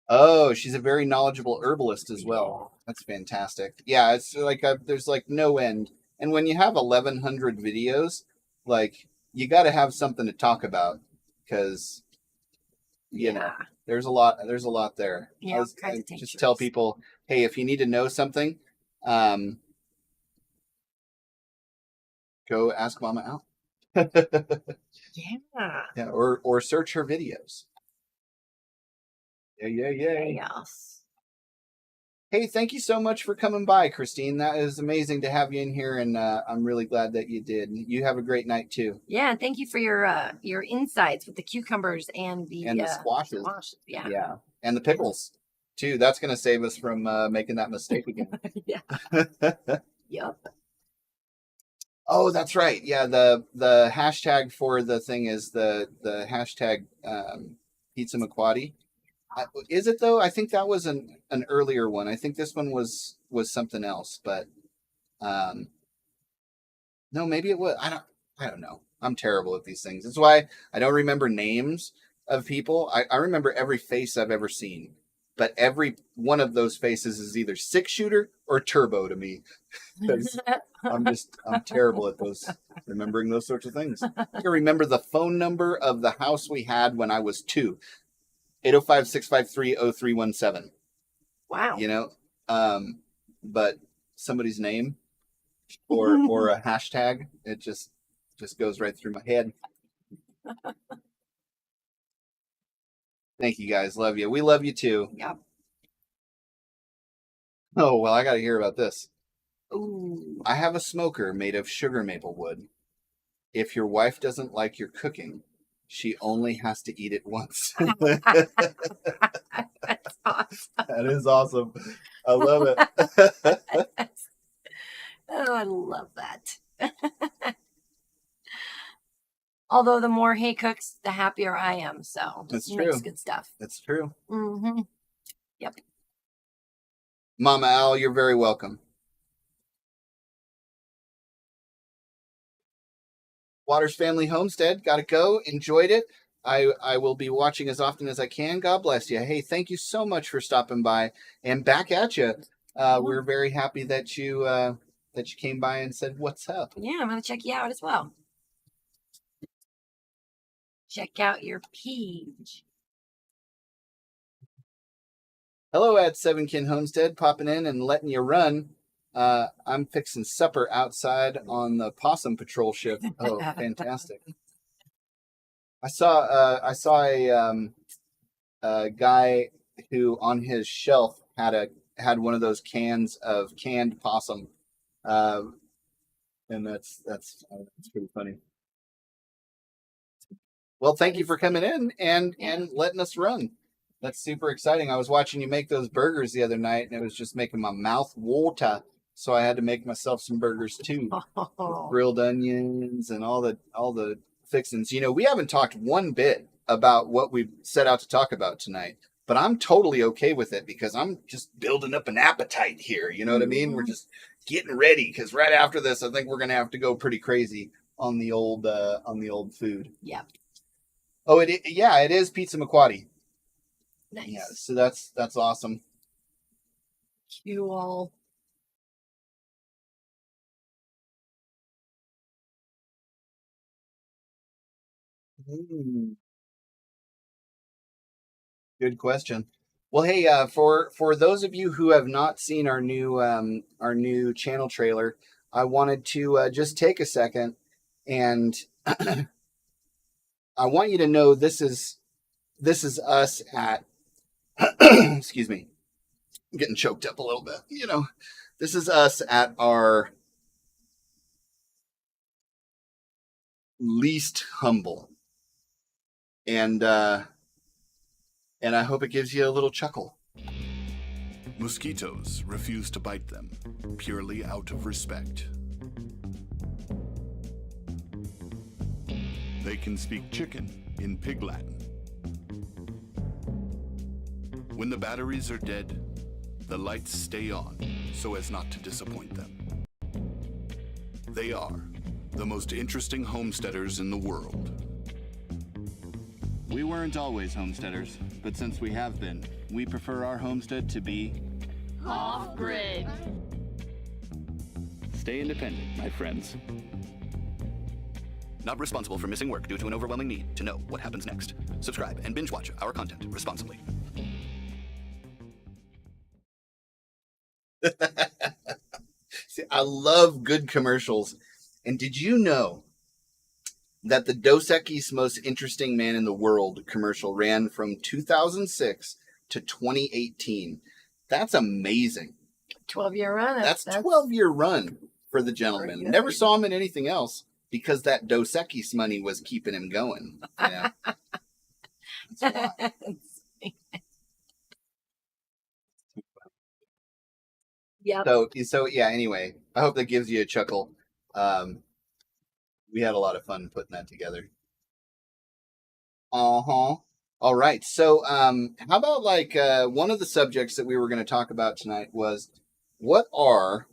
Oh, she's a very knowledgeable herbalist as well. That's fantastic. Yeah, it's like there's like no end. And when you have 1,100 videos, like you got to have something to talk about because you know there's a lot there. Yeah, I just tell people, hey, if you need to know something, go ask Mama Al. Yeah, or search her videos. Yeah. Yes. Hey, thank you so much for coming by, Christine. That is amazing to have you in here, and I'm really glad that you did. You have a great night too. Yeah, and thank you for your insights with the cucumbers and the squashes. Yeah, and the pickles too. That's going to save us from making that mistake again. Yeah. Yep. Oh, that's right. Yeah, the hashtag for the thing is the hashtag Pizza McQuaddy. Is it though? I think that was an earlier one. I think this one was something else, but no, maybe it was. I don't know. I'm terrible at these things. That's why I don't remember names of people. I remember every face I've ever seen, but every one of those faces is either 6-shooter or turbo to me. I'm terrible at remembering those sorts of things. I can remember the phone number of the house we had when I was 2. 805-653-0317. Wow. You know, but somebody's name or a hashtag, it just goes right through my head. Thank you guys. Love you. We love you too. Yep. Oh, well, I got to hear about this. Ooh. I have a smoker made of sugar maple wood. If your wife doesn't like your cooking, she only has to eat it once. That's awesome. That is awesome. I love it. Oh, I love that. Although the more he cooks, the happier I am. So that's he true. makes good stuff. That's true. Mm-hmm. Yep. Mama Al, you're very welcome. Waters Family Homestead, gotta go. Enjoyed it. I will be watching as often as I can. God bless you. Hey, thank you so much for stopping by, and back at you. We're very happy that you came by and said what's up. Yeah, I'm gonna check you out as well. Check out your page. Hello at 7 Kin Homestead, popping in and letting you run. I'm fixing supper outside on the possum patrol ship. Oh, fantastic! I saw a guy who on his shelf had one of those cans of canned possum, and that's pretty funny. Well, thank you for coming in and letting us run. That's super exciting. I was watching you make those burgers the other night, and it was just making my mouth water. So I had to make myself some burgers too, with grilled onions and all the fixings. You know, we haven't talked one bit about what we set out to talk about tonight, but I'm totally okay with it because I'm just building up an appetite here. You know what I mean? We're just getting ready because right after this, I think we're gonna have to go pretty crazy on the old food. Yeah. Oh, it is Pizza McQuaddy. Nice. Yeah, so that's awesome. Cool. Good question. Well, hey, for those of you who have not seen our new channel trailer, I wanted to just take a second and I want you to know this is us at excuse me, I'm getting choked up a little bit. You know, this is us at our least humble, and I hope it gives you a little chuckle. Mosquitoes refuse to bite them, purely out of respect. They can speak chicken in pig Latin. When the batteries are dead, the lights stay on so as not to disappoint them. They are the most interesting homesteaders in the world. We weren't always homesteaders, but since we have been, we prefer our homestead to be Off-grid. stay independent, my friends. Not responsible for missing work due to an overwhelming need to know what happens next. Subscribe and binge watch our content responsibly. See, I love good commercials. And did you know that the Dos Equis Most Interesting Man in the World commercial ran from 2006 to 2018? That's amazing. 12-year run. That's a 12-year run for the gentleman. Never saw him in anything else because that Dos Equis money was keeping him going. Yeah. Yep. So yeah, anyway, I hope that gives you a chuckle. We had a lot of fun putting that together. Uh-huh. All right. So how about like one of the subjects that we were going to talk about tonight was what are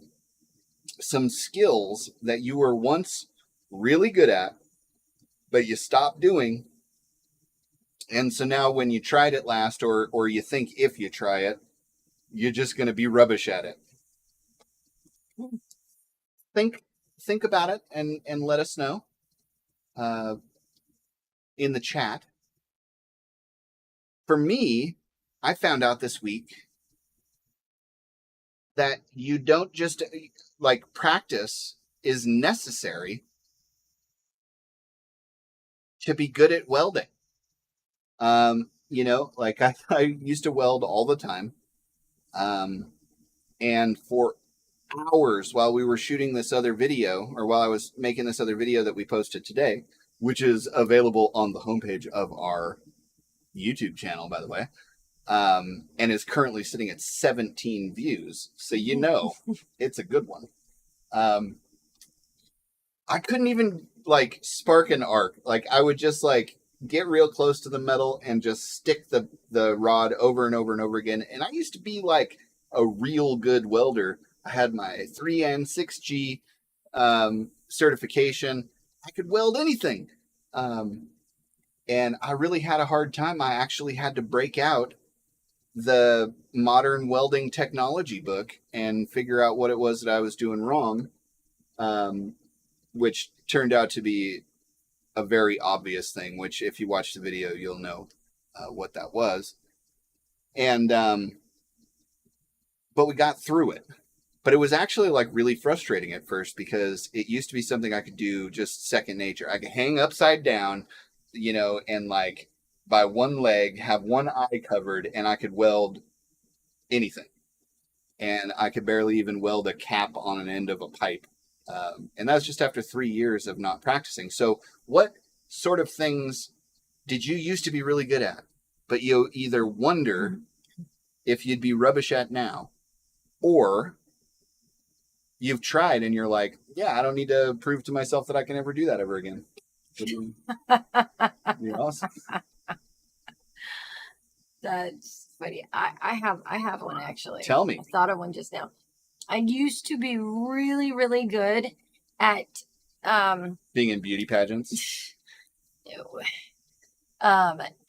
some skills that you were once really good at, but you stopped doing. And so now when you tried it last, or you think if you try it, you're just going to be rubbish at it. Think about it and let us know in the chat. For me, I found out this week that you don't just like practice is necessary to be good at welding. Like I used to weld all the time. And for hours while we were shooting this other video, or while I was making this other video that we posted today, which is available on the homepage of our YouTube channel, by the way, and is currently sitting at 17 views. So it's a good one. I couldn't even like spark an arc. Like I would just like get real close to the metal and just stick the rod over and over and over again. And I used to be like a real good welder. I had my 3 and 6G certification. I could weld anything. And I really had a hard time. I actually had to break out the modern welding technology book and figure out what it was that I was doing wrong, which turned out to be a very obvious thing, which if you watch the video, you'll know what that was. And but we got through it. But it was actually like really frustrating at first because it used to be something I could do just second nature. I could hang upside down, and like by one leg, have one eye covered, and I could weld anything. And I could barely even weld a cap on an end of a pipe. And that's just after 3 years of not practicing. So what sort of things did you used to be really good at, but you either wonder if you'd be rubbish at now, or you've tried and you're like, yeah, I don't need to prove to myself that I can ever do that ever again. You're awesome. That's funny. I have one actually. Tell me. I thought of one just now. I used to be really, really good at being in beauty pageants.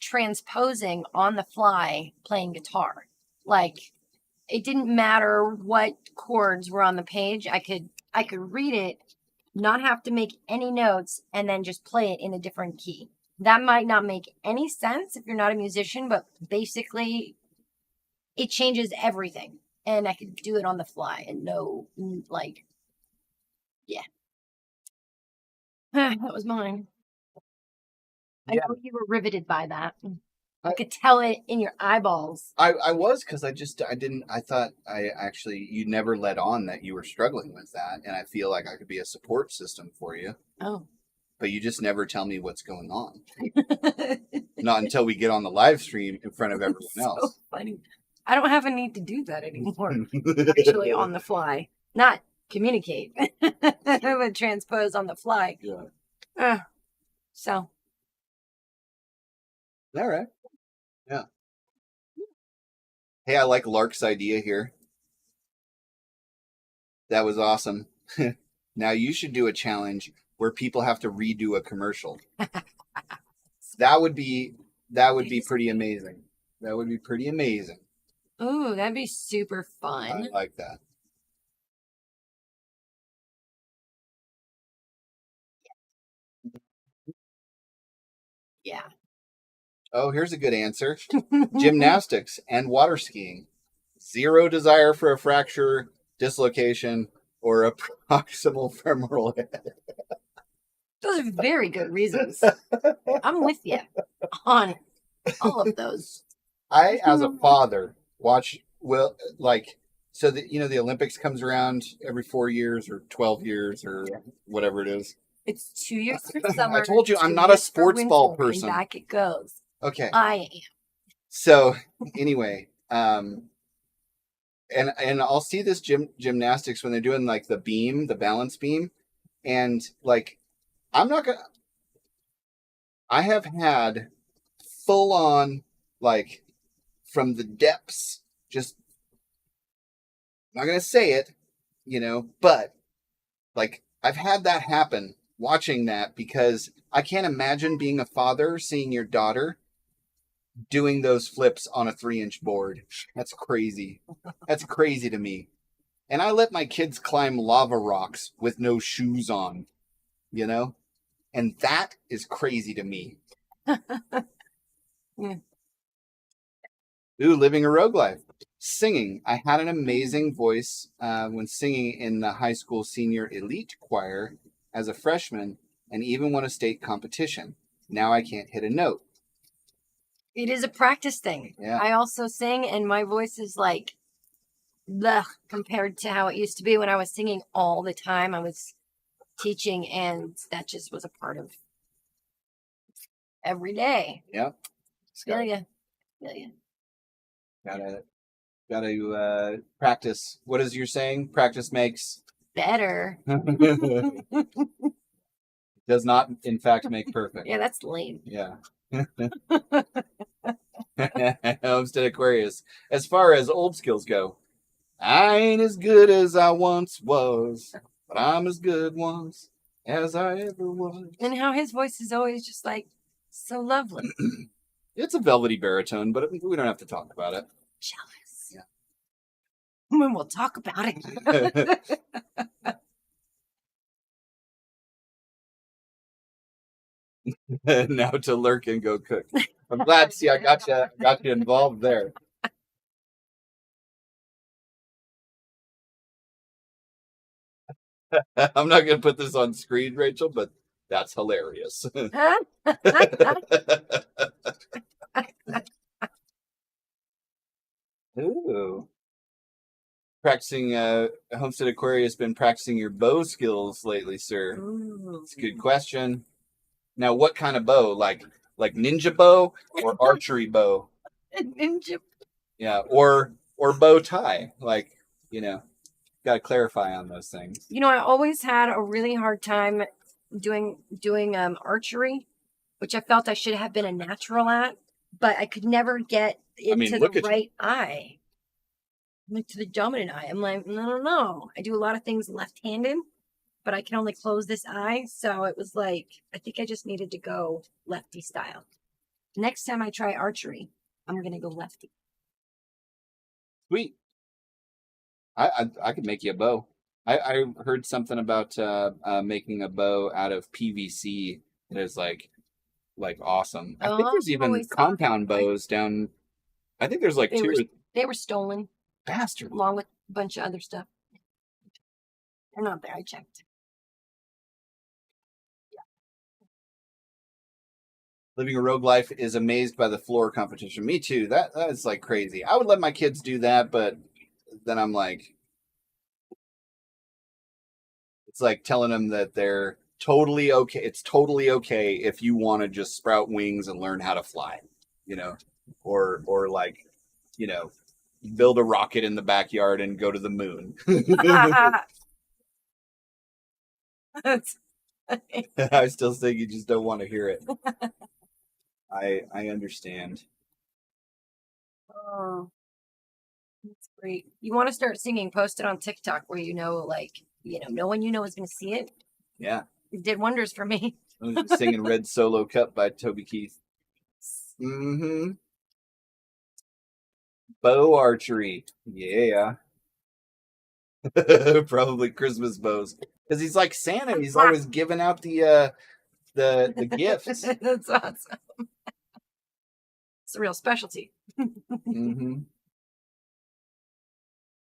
Transposing on the fly playing guitar. Like it didn't matter what chords were on the page. I could read it, not have to make any notes, and then just play it in a different key. That might not make any sense if you're not a musician, but basically it changes everything. And I could do it on the fly and know, like, yeah. That was mine. I know you were riveted by that. I could tell it in your eyeballs. I was, because I thought you never let on that you were struggling with that. And I feel like I could be a support system for you. Oh. But you just never tell me what's going on. Not until we get on the live stream in front of everyone else. Funny. I don't have a need to do that anymore. Actually, on the fly. Not communicate. But transpose on the fly. Yeah. So. All right. Yeah. Hey, I like Lark's idea here. That was awesome. Now you should do a challenge where people have to redo a commercial. That would be pretty amazing. That would be pretty amazing. Ooh, that'd be super I fun. like that. Yeah. Oh, here's a good answer. Gymnastics and water skiing. Zero desire for a fracture, dislocation, or a proximal femoral head. Those are very good reasons. I'm with you on all of those. I, as a father, watch so that the Olympics comes around every 4 years or 12 years or whatever it is. It's 2 years for summer. I told you I'm 2 not a years for sports ball winter, person. And back it goes. Okay. I am. So anyway, and I'll see this gymnastics when they're doing like the balance beam, and like I have had full on, like, from the depths, just, I'm not gonna say it, but like I've had that happen watching that, because I can't imagine being a father seeing your daughter doing those flips on a 3-inch board. That's crazy. That's crazy to me. And I let my kids climb lava rocks with no shoes on, and that is crazy to me. Yeah. Ooh, living a rogue life. Singing. I had an amazing voice when singing in the high school senior elite choir as a freshman, and even won a state competition. Now I can't hit a note. It is a practice thing. Yeah. I also sing, and my voice is like, blech, compared to how it used to be when I was singing all the time. I was teaching, and that just was a part of every day. Yeah. Feel ya. Gotta practice. What is your saying? Practice makes Better. does not, in fact, make perfect. Yeah, that's lame. Yeah. Homestead Aquarius. As far as old skills go, I ain't as good as I once was, but I'm as good once as I ever was. And how his voice is always just like so lovely. It's a velvety baritone, but we don't have to talk about it. Jealous. Yeah. When we'll talk about it. Now to lurk and go cook. I'm glad. See, I got you involved there. I'm not going to put this on screen, Rachel, but that's hilarious. Ooh. Practicing, Homestead Aquarius been practicing your bow skills lately, sir? Ooh. It's a good question. Now, what kind of bow? Like ninja bow or archery bow? Ninja. Yeah, or bow tie. Like, got to clarify on those things. I always had a really hard time doing archery, which I felt I should have been a natural at, but I could never get into the right eye. Like to the dominant eye. I'm like, no. I do a lot of things left-handed, but I can only close this eye. So it was like, I think I just needed to go lefty style. Next time I try archery, I'm going to go lefty. Sweet. I could make you a bow. I heard something about making a bow out of PVC that is like awesome. I think there's even compound bows down. I think there's like They were stolen. Bastard. Along with a bunch of other stuff. They're not there. I checked. Yeah. Living a rogue life is amazed by the floor competition. Me too. That's like crazy. I would let my kids do that, but then I'm like, it's like telling them that they're totally okay. It's totally okay if you want to just sprout wings and learn how to fly, or like, build a rocket in the backyard and go to the moon. I still think you just don't want to hear it. I understand. Oh, that's great. You want to start singing? Post it on TikTok where like no one is going to see it. Yeah. It did wonders for me. I was just singing Red Solo Cup by Toby Keith. Mm-hmm. Bow archery. Yeah. Probably Christmas bows. Because he's like Santa. He's always giving out the gifts. That's awesome. It's a real specialty. Mm-hmm.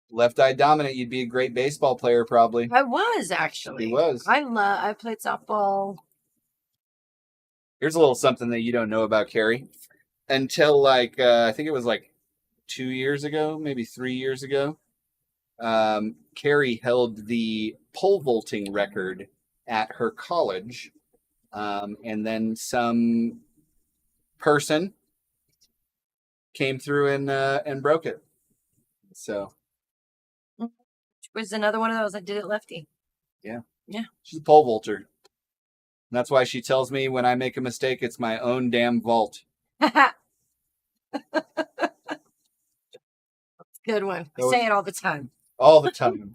Left eye dominant, you'd be a great baseball player, probably. I was actually. He was. I played softball. Here's a little something that you don't know about Carrie. Until like I think it was like 2 years ago, maybe 3 years ago. Carrie held the pole vaulting record at her college, and then some person came through and broke it. So Was another one of those. I did it lefty. yeah, Yeah. She's a pole vaulter. And that's why she tells me when I make a mistake, it's my own damn vault. Good one. I say it all the time. All the time.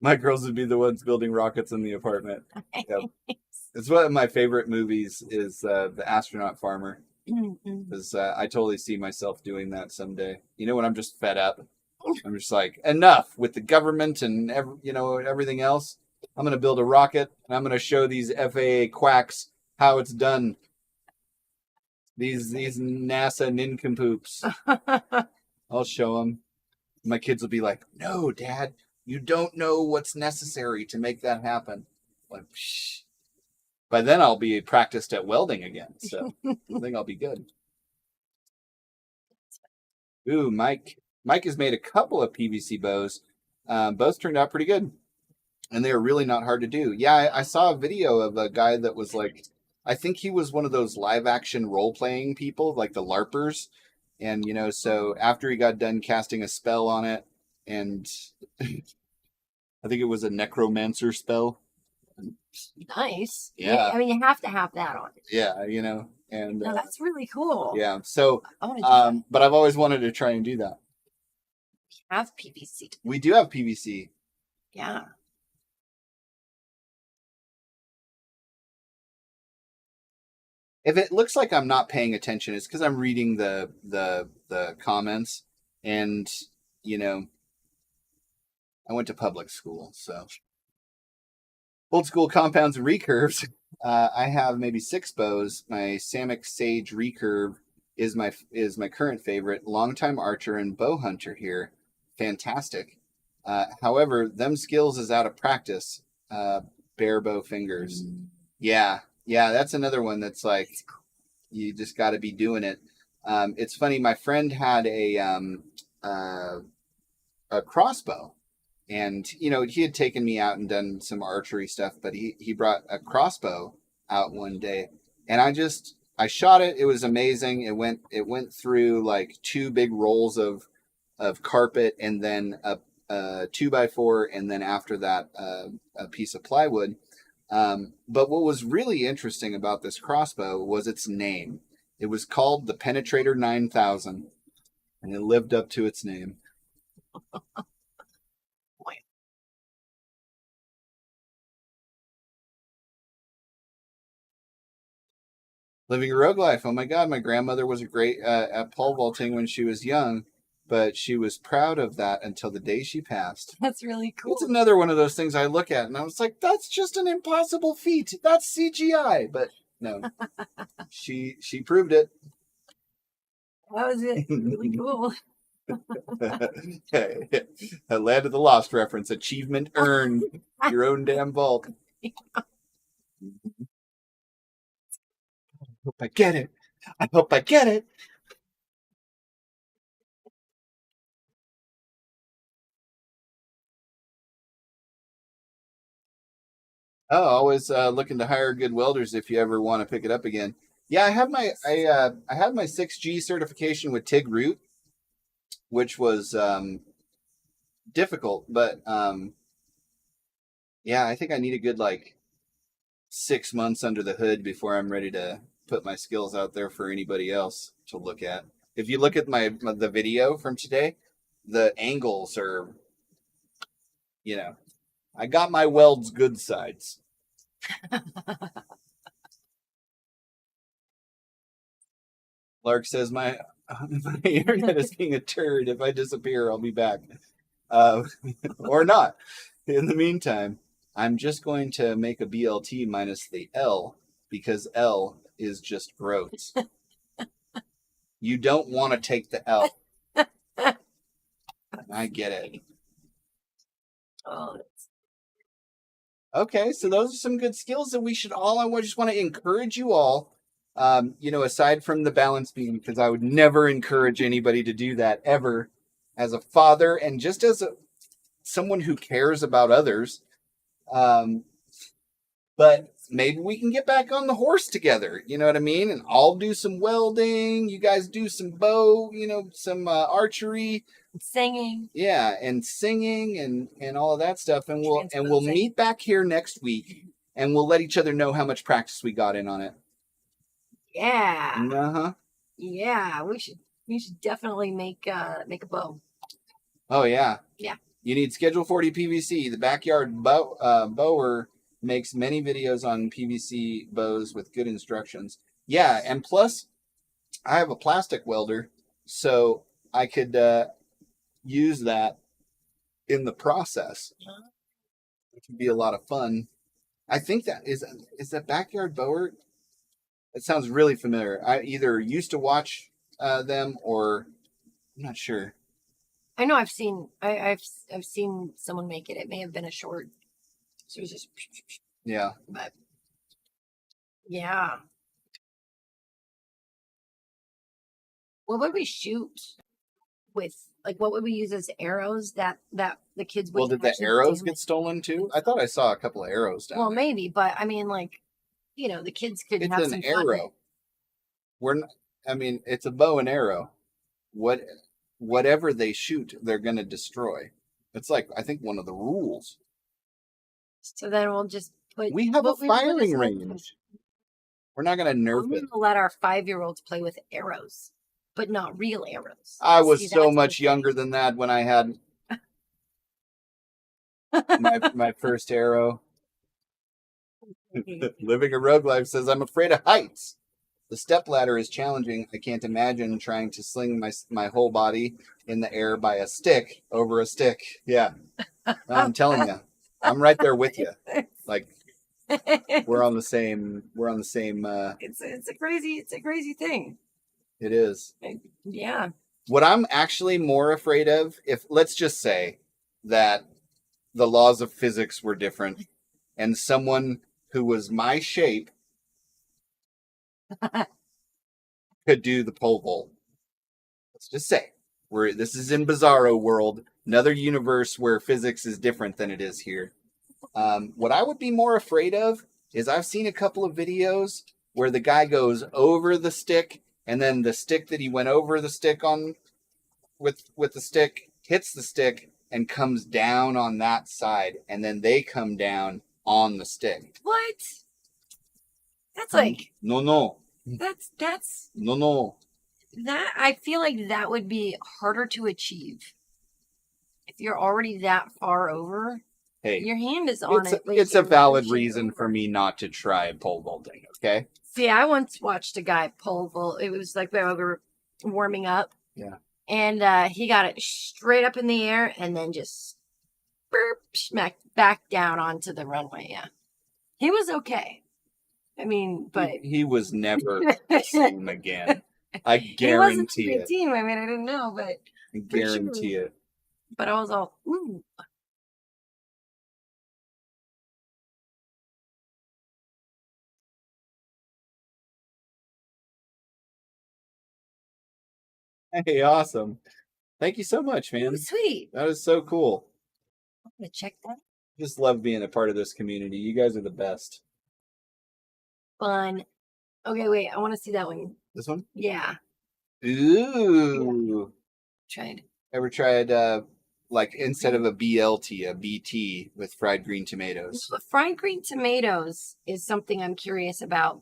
My girls would be the ones building rockets in the apartment. Yep. It's one of my favorite movies is The Astronaut Farmer. Because I totally see myself doing that someday. When I'm just fed up. I'm just like, enough with the government and everything else. I'm going to build a rocket and I'm going to show these FAA quacks how it's done. These NASA nincompoops. I'll show them. My kids will be like, no, Dad, you don't know what's necessary to make that happen. Like, shh. By then I'll be practiced at welding again, so I think I'll be good. Ooh, Mike has made a couple of PVC bows. Both turned out pretty good, and they were really not hard to do. Yeah, I saw a video of a guy that was like, I think he was one of those live action role playing people, like the LARPers, and so after he got done casting a spell on it, and I think it was a necromancer spell. Nice. Yeah. I mean, you have to have that on it. Yeah, and No, that's really cool. yeah. So, I want to do that. but I've always wanted to try and do that. We have PVC. We do have PVC. Yeah. If it looks like I'm not paying attention, it's because I'm reading the comments, and I went to public school, so old school compounds and recurves. I have maybe 6 bows. My Samick Sage recurve is my current favorite. Longtime archer and bow hunter here, fantastic. However, them skills is out of practice. Bare bow fingers. Yeah, that's another one that's like you just got to be doing it. It's funny. My friend had a crossbow. And, he had taken me out and done some archery stuff, but he brought a crossbow out one day, and I shot it. It was amazing. It went through like 2 big rolls of carpet, and then a 2x4, and then after that, a piece of plywood. But what was really interesting about this crossbow was its name. It was called the Penetrator 9000, and it lived up to its name. Living a rogue life. Oh my God, my grandmother was great at pole vaulting when she was young, but she was proud of that until the day she passed. That's really cool. It's another one of those things I look at and I was like, that's just an impossible feat. That's CGI. But no, she proved it. That was it. Really cool. A Land of the Lost reference. Achievement earned. Your own damn vault. I hope I get it. I hope I get it. Oh, always looking to hire good welders if you ever want to pick it up again. Yeah, I had my 6G certification with TIG Root, which was difficult, but yeah, I think I need a good 6 months under the hood before I'm ready to put my skills out there for anybody else to look at. If you look at the video from today, the angles are, you know, I got my weld's good sides. Lark says my internet is being a turd. If I disappear, I'll be back. Or not. In the meantime, I'm just going to make a BLT minus the L because L is just gross. You don't want to take the L. I get it. Oh, Okay, so those are some good skills that we should all. I just want to encourage you all. Aside from the balance beam, because I would never encourage anybody to do that ever. As a father and just as someone who cares about others, but maybe we can get back on the horse together. You know what I mean? And I'll do some welding. You guys do some bow. Some archery. singing. Yeah, and singing and all of that stuff, and we'll meet back here next week, and we'll let each other know how much practice we got in on it. Yeah. Yeah, we should definitely make a bow. Oh yeah. Yeah. You need Schedule 40 PVC. The backyard bower makes many videos on PVC bows with good instructions. Yeah, and plus, I have a plastic welder, so I could use that in the process. It could be a lot of fun. I think that is that backyard bower. It sounds really familiar. I either used to watch them or I'm not sure. I know I've seen someone make it. It may have been a short. So it was just Yeah. but yeah. What would we shoot with? Like, what would we use as arrows that the kids would? Well, did the arrows get stolen too? I thought I saw a couple of arrows down Well, there. maybe, but I mean, like, the kids could It's have an some fun. arrow. It's a bow and arrow. Whatever they shoot, they're going to destroy. It's like, I think, one of the rules. So then we'll just put. We have a firing range. We're not going to nerf I'm it. going to let our 5-year-olds play with arrows, but not real arrows. I was See, so that's much the younger than that when I had my first arrow. Living a rogue life says, I'm afraid of heights. The step ladder is challenging. I can't imagine trying to sling my whole body in the air by a stick over a stick. Yeah. No, I'm telling you. I'm right there with you. Like, we're on the same It's a crazy thing. It is. Yeah. What I'm actually more afraid of, if let's just say that the laws of physics were different and someone who was my shape could do the pole vault. Let's just say this is in Bizarro world, another universe where physics is different than it is here. What I would be more afraid of is I've seen a couple of videos where the guy goes over the stick and then the stick that he went over the stick on with the stick hits the stick and comes down on that side, and then they come down on the stick. What? That's like No. that's No. that I feel like that would be harder to achieve. If you're already that far over, Hey, your hand is on it. It's a valid reason for me not to try pole vaulting, okay? See, I once watched a guy pole vault. It was like we were warming up. Yeah. And he got it straight up in the air and then just smacked back down onto the runway. Yeah. He was okay. I mean, but he was never the same again. I guarantee he wasn't on it. the team. I mean, I didn't know, but I guarantee it. But I was all, ooh. Hey, awesome. Thank you so much, man. Oh, sweet. That is so cool. I'm going to check that. Just love being a part of this community. You guys are the best. Fun. Okay, wait. I want to see that one. This one? Yeah. Ooh. Tried. Ever tried, like, instead of a BLT, a BT with fried green tomatoes? Well, fried green tomatoes is something I'm curious about.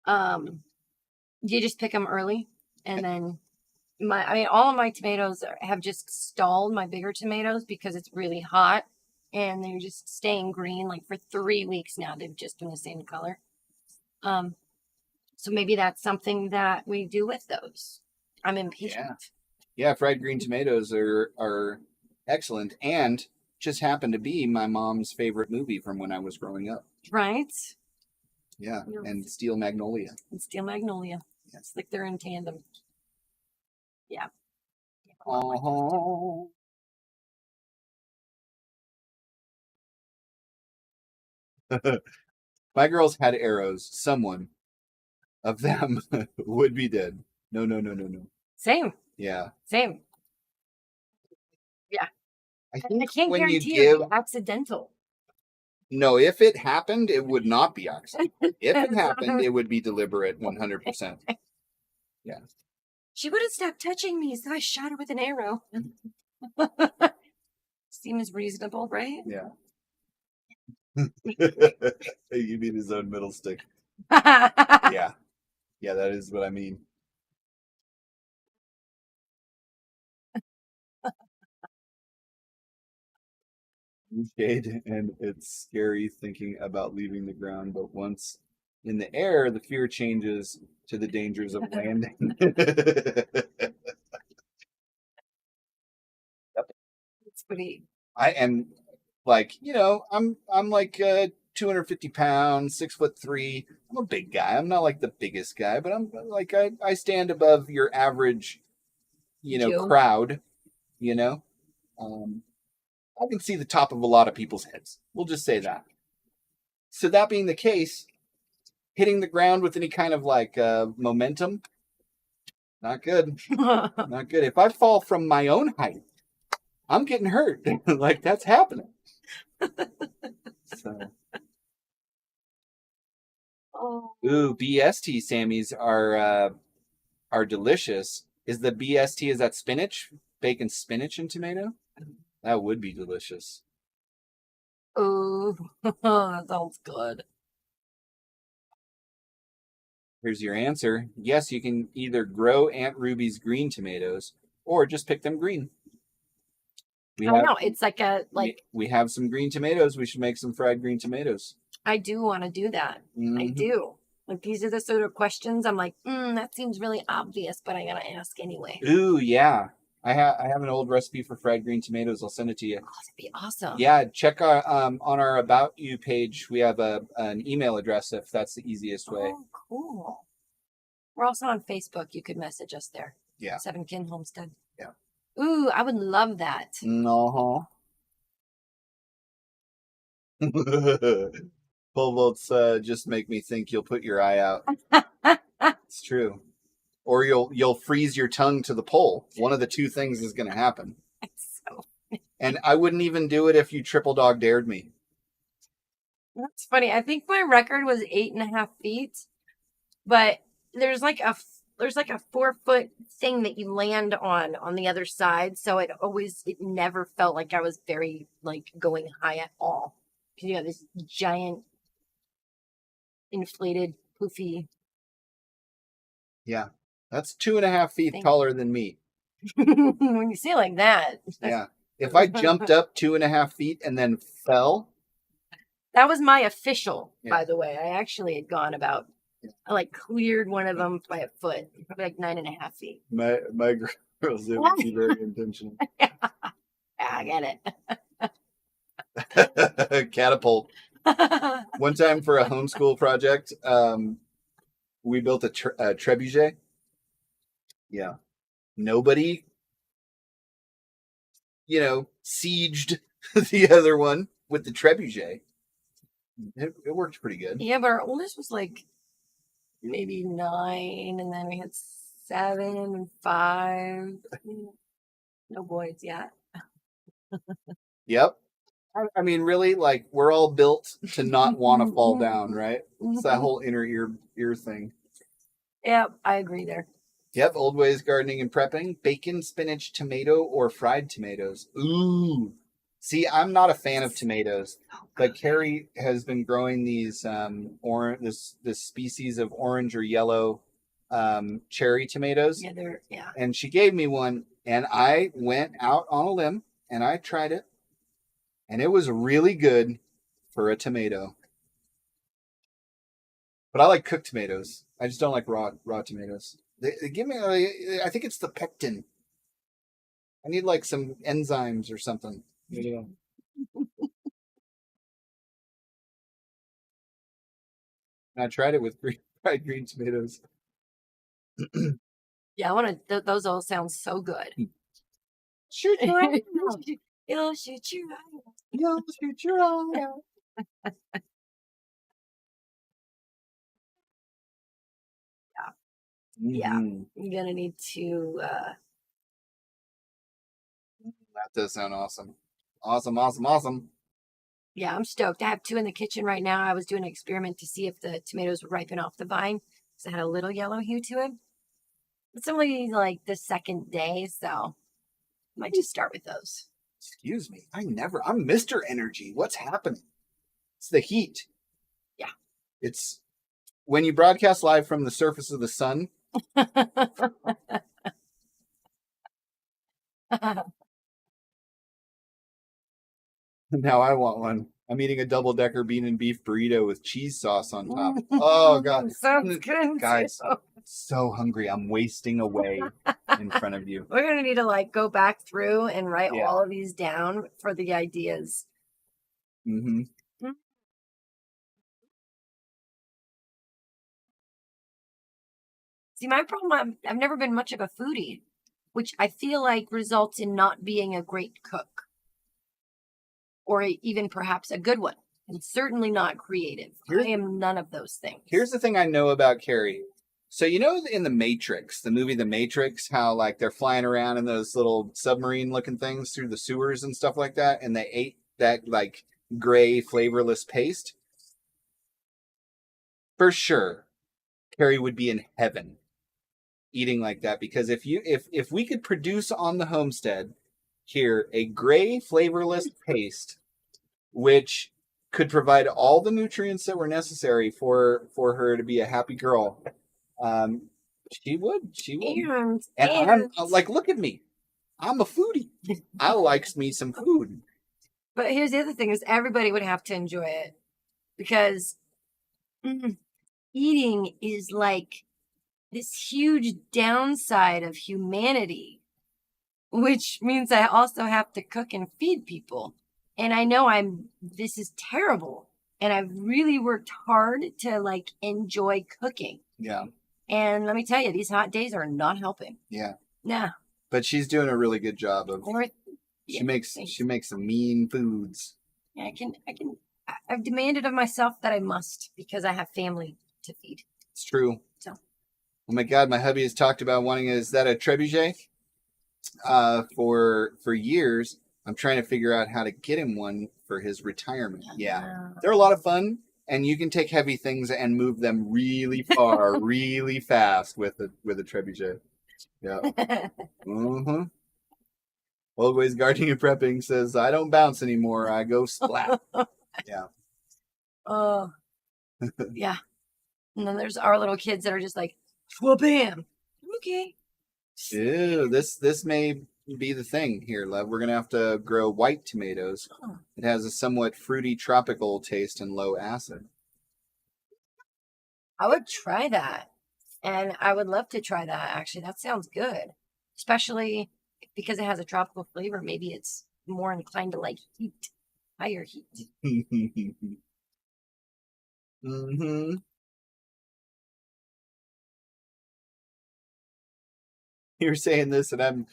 You just pick them early and then all of my tomatoes have just stalled, my bigger tomatoes, because it's really hot and they're just staying green. Like for 3 weeks now, they've just been the same color. So maybe that's something that we do with those. I'm impatient. Yeah, fried green tomatoes are excellent and just happen to be my mom's favorite movie from when I was growing up. Right? Yeah, and Steel Magnolia. And Steel Magnolia. It's like they're in tandem. Yeah. Uh-huh. My girls had arrows. Someone of them would be dead. No. Same. Yeah. Same. Yeah. I I think can't when you guarantee give... it'd be accidental. No, if it happened, it would not be accidental. If it happened, it would be deliberate 100%. Yeah. She would have stopped touching me, so I shot her with an arrow. Seems reasonable, right? Yeah. You mean his own middle stick. Yeah. Yeah, that is what I mean. Shade, and it's scary thinking about leaving the ground, but once in the air, the fear changes to the dangers of landing. It's pretty. I am like, I'm like 250 pounds, 6'3". I'm a big guy. I'm not like the biggest guy, but I'm like I stand above your average, Joe. crowd. I can see the top of a lot of people's heads. We'll just say that. So that being the case, hitting the ground with any kind of like momentum, not good. Not good. If I fall from my own height, I'm getting hurt. Like that's happening. So. Oh. Ooh, BST Sammys are delicious. Is the BST, is that spinach? Bacon, spinach, and tomato? That would be delicious. Oh, that sounds good. Here's your answer. Yes, you can either grow Aunt Ruby's green tomatoes or just pick them green. No, it's we have some green tomatoes. We should make some fried green tomatoes. I do want to do that. Mm-hmm. I do. Like these are the sort of questions I'm like, that seems really obvious, but I gotta ask anyway. Ooh, yeah. I have an old recipe for fried green tomatoes. I'll send it to you. Oh, that'd be awesome. Yeah, check our on our About You page. We have an email address if that's the easiest way. Oh, cool. We're also on Facebook. You could message us there. Yeah. 7 Kin Homestead. Yeah. Ooh, I would love that. No. 12 volts just make me think you'll put your eye out. It's true. Or you'll freeze your tongue to the pole. One of the two things is going to happen. And I wouldn't even do it if you triple dog dared me. That's funny. I think my record was 8.5 feet, but there's like a 4-foot thing that you land on the other side. So it never felt like I was very like going high at all. Because you have this giant inflated poofy. Yeah. That's 2.5 feet taller than me. When you say it like that. Yeah. If I jumped up 2.5 feet and then fell. That was my official, by the way. I actually had gone about, I like cleared one of them by a foot, probably like 9.5 feet. My girls, it would be very intentional. Yeah, I get it. Catapult. One time for a homeschool project, we built a trebuchet. Yeah. Nobody, sieged the other one with the trebuchet. It worked pretty good. Yeah, but our oldest was like maybe 9, and then we had 7 and 5. No boys yet. Yep. I mean, really, like, we're all built to not want to fall down, right? It's that whole inner ear thing. Yeah, I agree there. Yep, old ways gardening and prepping. Bacon, spinach, tomato, or fried tomatoes. Ooh. See, I'm not a fan of tomatoes, but Carrie has been growing these this species of orange or yellow cherry tomatoes. Yeah, yeah. And she gave me one, and I went out on a limb and I tried it, and it was really good for a tomato. But I like cooked tomatoes. I just don't like raw tomatoes. They give me, I think it's the pectin. I need like some enzymes or something. Yeah. I tried it with fried green tomatoes. Yeah, I want to. Those all sound so good. Shoot your eye. It'll shoot your eye. You'll shoot your eye. Yeah, Mhm. I'm gonna need to. That does sound awesome. Awesome. Yeah, I'm stoked. I have 2 in the kitchen right now. I was doing an experiment to see if the tomatoes would ripen off the vine because it had a little yellow hue to it. It's only like the second day, so I might just start with those. Excuse me. I'm Mr. Energy. What's happening? It's the heat. Yeah. It's when you broadcast live from the surface of the sun. Now I want one. I'm eating a double-decker bean and beef burrito with cheese sauce on top. Oh, God. Sounds good. Guys, so hungry. I'm wasting away in front of you. We're going to need to like go back through and write Yeah. all of these down for the ideas. Mm-hmm. See, my problem, I've never been much of a foodie, which I feel like results in not being a great cook. Or even perhaps a good one. And certainly not creative. I am none of those things. Here's the thing I know about Carrie. So you know in The Matrix, the movie The Matrix, how like they're flying around in those little submarine-looking things through the sewers and stuff like that, and they ate that like gray, flavorless paste? For sure, Carrie would be in heaven eating like that, because if we could produce on the homestead here a gray, flavorless paste, which could provide all the nutrients that were necessary for her to be a happy girl, she would. And I'm like, look at me. I'm a foodie. I likes me some food. But here's the other thing is everybody would have to enjoy it because eating is like this huge downside of humanity, which means I also have to cook and feed people. And I know this is terrible. And I've really worked hard to like enjoy cooking. Yeah. And let me tell you, these hot days are not helping. Yeah. Nah. But she's doing a really good job of. She makes some mean foods. Yeah, I've demanded of myself that I must because I have family to feed. It's true. So. Oh my God, my hubby has talked about wanting. Is that a trebuchet? For years, I'm trying to figure out how to get him one for his retirement. Yeah, they're a lot of fun, and you can take heavy things and move them really far, really fast with a trebuchet. Yeah. Mm-hmm. Old Ways Gardening and Prepping says, I don't bounce anymore. I go splat. Yeah. Oh. Yeah. And then there's our little kids that are just like, bam. Okay. Ew, this may be the thing here, love. We're going to have to grow white tomatoes. Oh. It has a somewhat fruity tropical taste and low acid. I would try that. And I would love to try that, actually. That sounds good. Especially because it has a tropical flavor. Maybe it's more inclined to like heat, higher heat. Mm-hmm. You're saying this, and I'm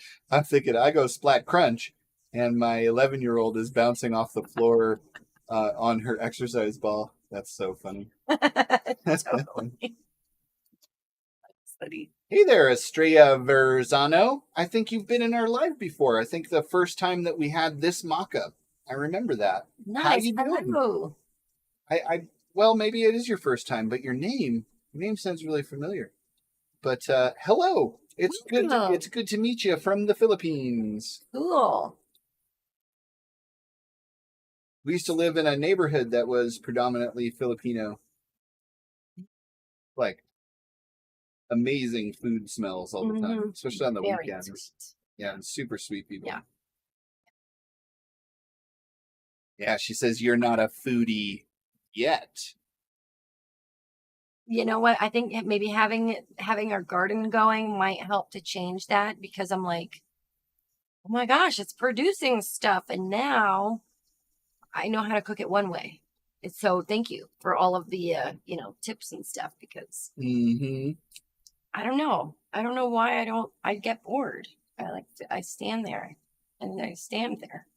thinking I go splat crunch, and my 11-year-old is bouncing off the floor on her exercise ball. That's so funny. Totally. That's funny. Hey there, Estrella Verzano. I think you've been in our live before. I think the first time that we had this mock-up. I remember that. Nice. How you doing? Hello. Well, maybe it is your first time, but your name sounds really familiar. But hello. It's good to meet you from the Philippines. Cool. We used to live in a neighborhood that was predominantly Filipino. Like amazing food smells all the time, Mhm. especially on the Very weekends. sweet. Yeah, and super sweet people. Yeah. Yeah, she says you're not a foodie yet. You know what? I think maybe having our garden going might help to change that, because I'm like, oh my gosh, it's producing stuff, and now I know how to cook it one way. And so thank you for all of the tips and stuff, because Mm-hmm. I don't know. I don't know why I get bored. I stand there and I stand there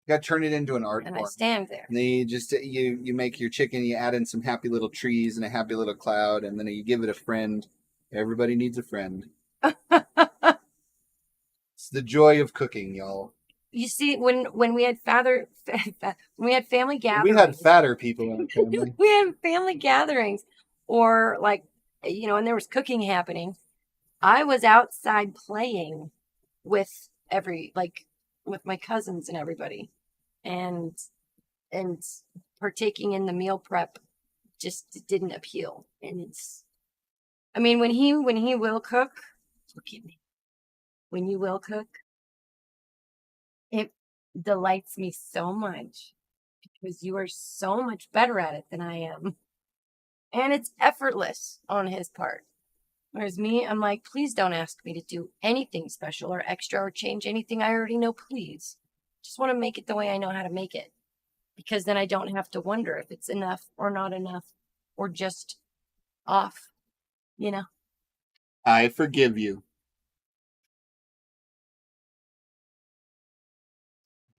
Got to turn it into an art and form. I stand there. And then you make your chicken, you add in some happy little trees and a happy little cloud, and then you give it a friend. Everybody needs a friend. It's the joy of cooking, y'all. You see, when we had when we had family gatherings, We had fatter people in the family. we had family gatherings, or and there was cooking happening. I was outside playing with with my cousins and everybody, and partaking in the meal prep just didn't appeal. And I mean, when he will cook, look at me. When you will cook, it delights me so much, because you are so much better at it than I am. And it's effortless on his part. Whereas me, I'm like, please don't ask me to do anything special or extra or change anything I already know, please. Just want to make it the way I know how to make it. Because then I don't have to wonder if it's enough or not enough or just off, you know? I forgive you.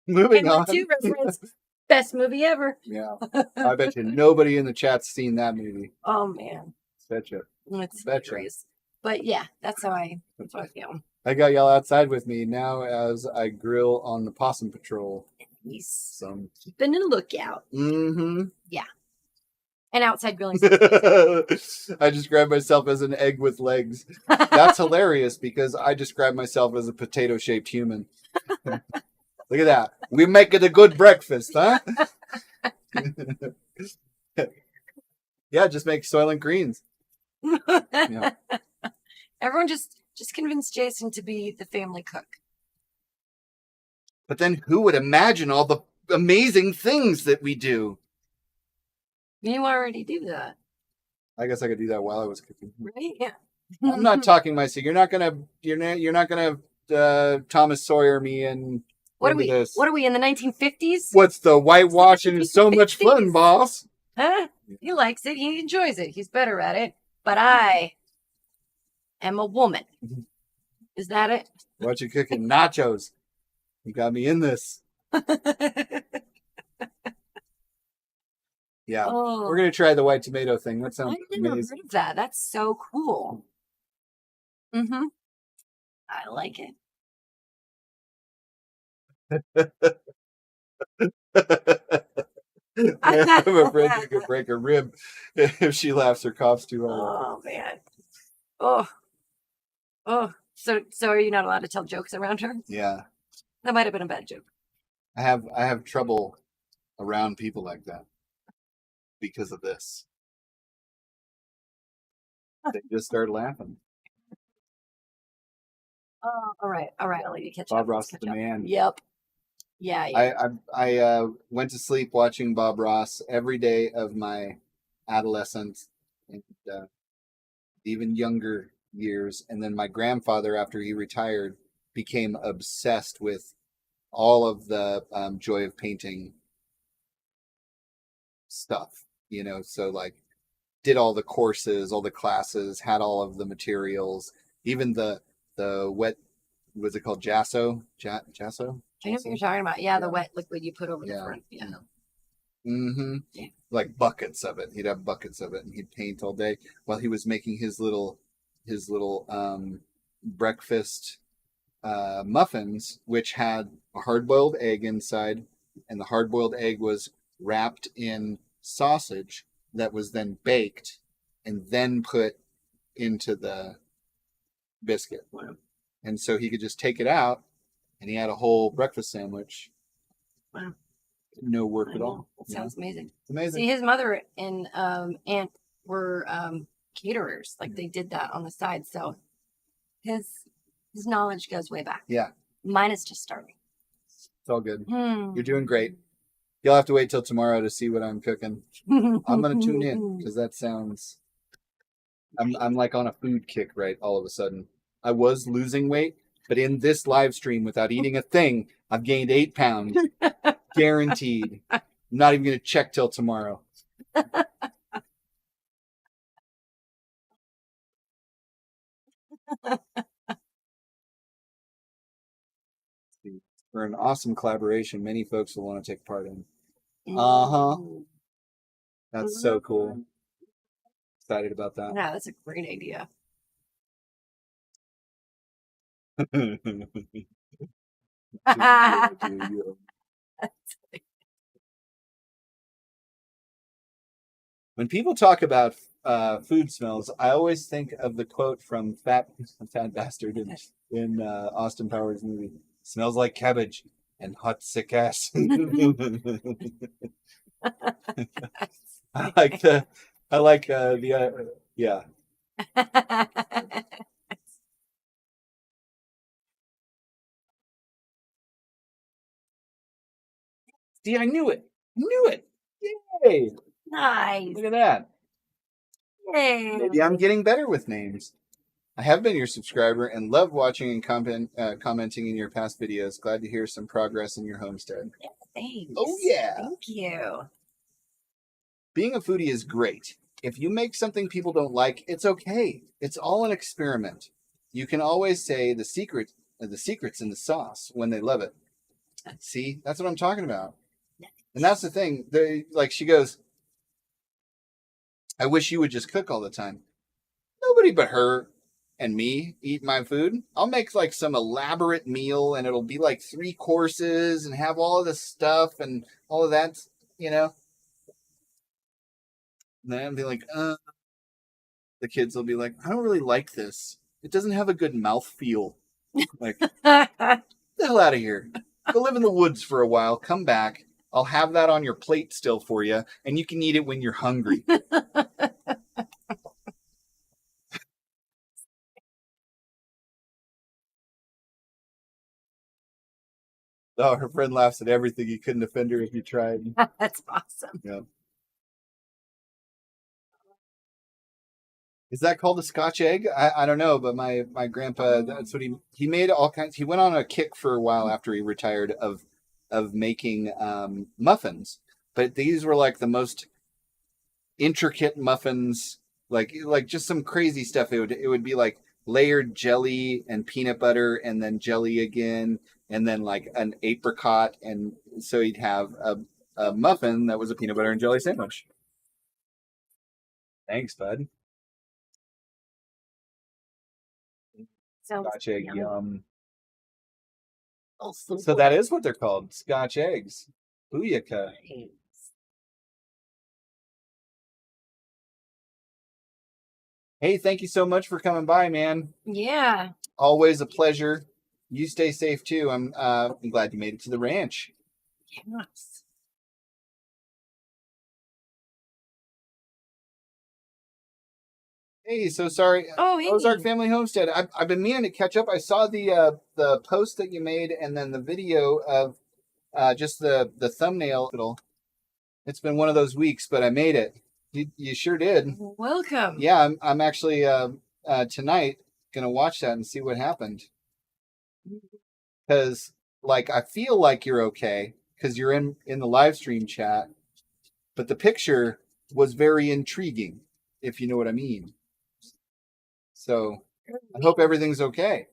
Moving on. Hamlet 2 reference. Best movie ever. Yeah. I bet you nobody in the chat's seen that movie. Oh, man. Betcha. It's Betcha. hilarious. But yeah, that's how I feel. I got y'all outside with me now as I grill on the possum patrol. He's Some. keeping a lookout. Mm-hmm. Yeah. And outside grilling. I describe myself as an egg with legs. That's hilarious, because I describe myself as a potato-shaped human. Look at that. We make it a good breakfast, huh? Yeah, just make Soylent Greens. Yeah. Everyone just convinced Jason to be the family cook. But then who would imagine all the amazing things that we do? You already do that, I guess I could do that while I was cooking. right? Yeah. I'm not talking myself. You're not gonna Thomas Sawyer me and What are into we? this. What are we in the 1950s? What's the whitewashing is so much fun, boss? Huh? He likes it. He enjoys it. He's better at it. But I am a woman. Is that it? What you cooking? Nachos. You got me in this. Yeah. Oh, We're gonna try the white tomato thing. That sounds I've never amazing. heard of that. That's so cool. Mm-hmm. I like it. I'm afraid you could break a rib if she laughs or coughs too hard. Oh man. Oh. So are you not allowed to tell jokes around her? Yeah. That might have been a bad joke. I have trouble around people like that because of this. They just start laughing. Oh, all right. I'll let you catch Bob up. Ross Let's the catch up. man. Yep. Yeah. I went to sleep watching Bob Ross every day of my adolescence and even younger years. And then my grandfather, after he retired, became obsessed with all of the Joy of Painting stuff, so like did all the courses, all the classes, had all of the materials, even the wet, was it called Jasso? Jasso? I know what you're talking about. Yeah, the Yeah. wet liquid you put over the Yeah. front. Yeah. Mm-hmm. Yeah. Like buckets of it. He'd have buckets of it, and he'd paint all day while he was making his little breakfast muffins, which had a hard-boiled egg inside, and the hard-boiled egg was wrapped in sausage that was then baked and then put into the biscuit. Wow. And so he could just take it out, and he had a whole breakfast sandwich. Wow. No work I at know. all. That sounds amazing. Amazing. See, his mother and aunt were caterers. Like they did that on the side. So his knowledge goes way back. Yeah, Mine is just starting. it's all good. Hmm. You're doing great. You'll have to wait till tomorrow to see what I'm cooking. I'm gonna tune in because that sounds. I'm like on a food kick right all of a sudden. I was losing weight, but in this live stream, without eating a thing, I've gained 8 pounds, guaranteed. I'm not even gonna check till tomorrow. For an awesome collaboration, many folks will want to take part in. Uh-huh. That's so cool. Excited about that. Yeah, that's a great idea. When people talk about food smells, I always think of the quote from Fat Bastard in Austin Powers' movie. Smells like cabbage and hot sick ass. I like the yeah. See, I knew it. Yay! Nice. Look at that. Yay. Maybe I'm getting better with names. I have been your subscriber and love watching and commenting in your past videos. Glad to hear some progress in your homestead. Thanks. Oh, yeah. Thank you. Being a foodie is great. If you make something people don't like, it's okay. It's all an experiment. You can always say the secret's in the sauce when they love it. See, that's what I'm talking about. And that's the thing. She goes, I wish you would just cook all the time. Nobody but her and me eat my food. I'll make like some elaborate meal and it'll be like 3 courses and have all of this stuff and all of that, you know. And then I'll be like, the kids will be like, I don't really like this. It doesn't have a good mouth feel. Like, get the hell out of here. Go live in the woods for a while. Come back. I'll have that on your plate still for you, and you can eat it when you're hungry. Oh, her friend laughs at everything. You couldn't offend her if you tried. That's awesome. Yeah. Is that called a Scotch egg? I don't know, but my grandpa, that's what he made all kinds. He went on a kick for a while after he retired of making muffins, but these were like the most intricate muffins, like just some crazy stuff. It would be like layered jelly and peanut butter and then jelly again and then like an apricot, and so he'd have a muffin that was a peanut butter and jelly sandwich. Thanks, bud. Scotch egg yum. So that is what they're called, Scotch eggs. Booyaka. Hey, thank you so much for coming by, man. Yeah. Always a pleasure. You stay safe too. I'm glad you made it to the ranch. Yes. Hey, so sorry. Oh, hey. Ozark Family Homestead. I've been meaning to catch up. I saw the post that you made and then the video of just the thumbnail. It's been one of those weeks, but I made it. You sure did. Welcome. Yeah, I'm actually tonight gonna watch that and see what happened. Because like I feel like you're okay because you're in the live stream chat, but the picture was very intriguing, if you know what I mean. So I hope everything's okay.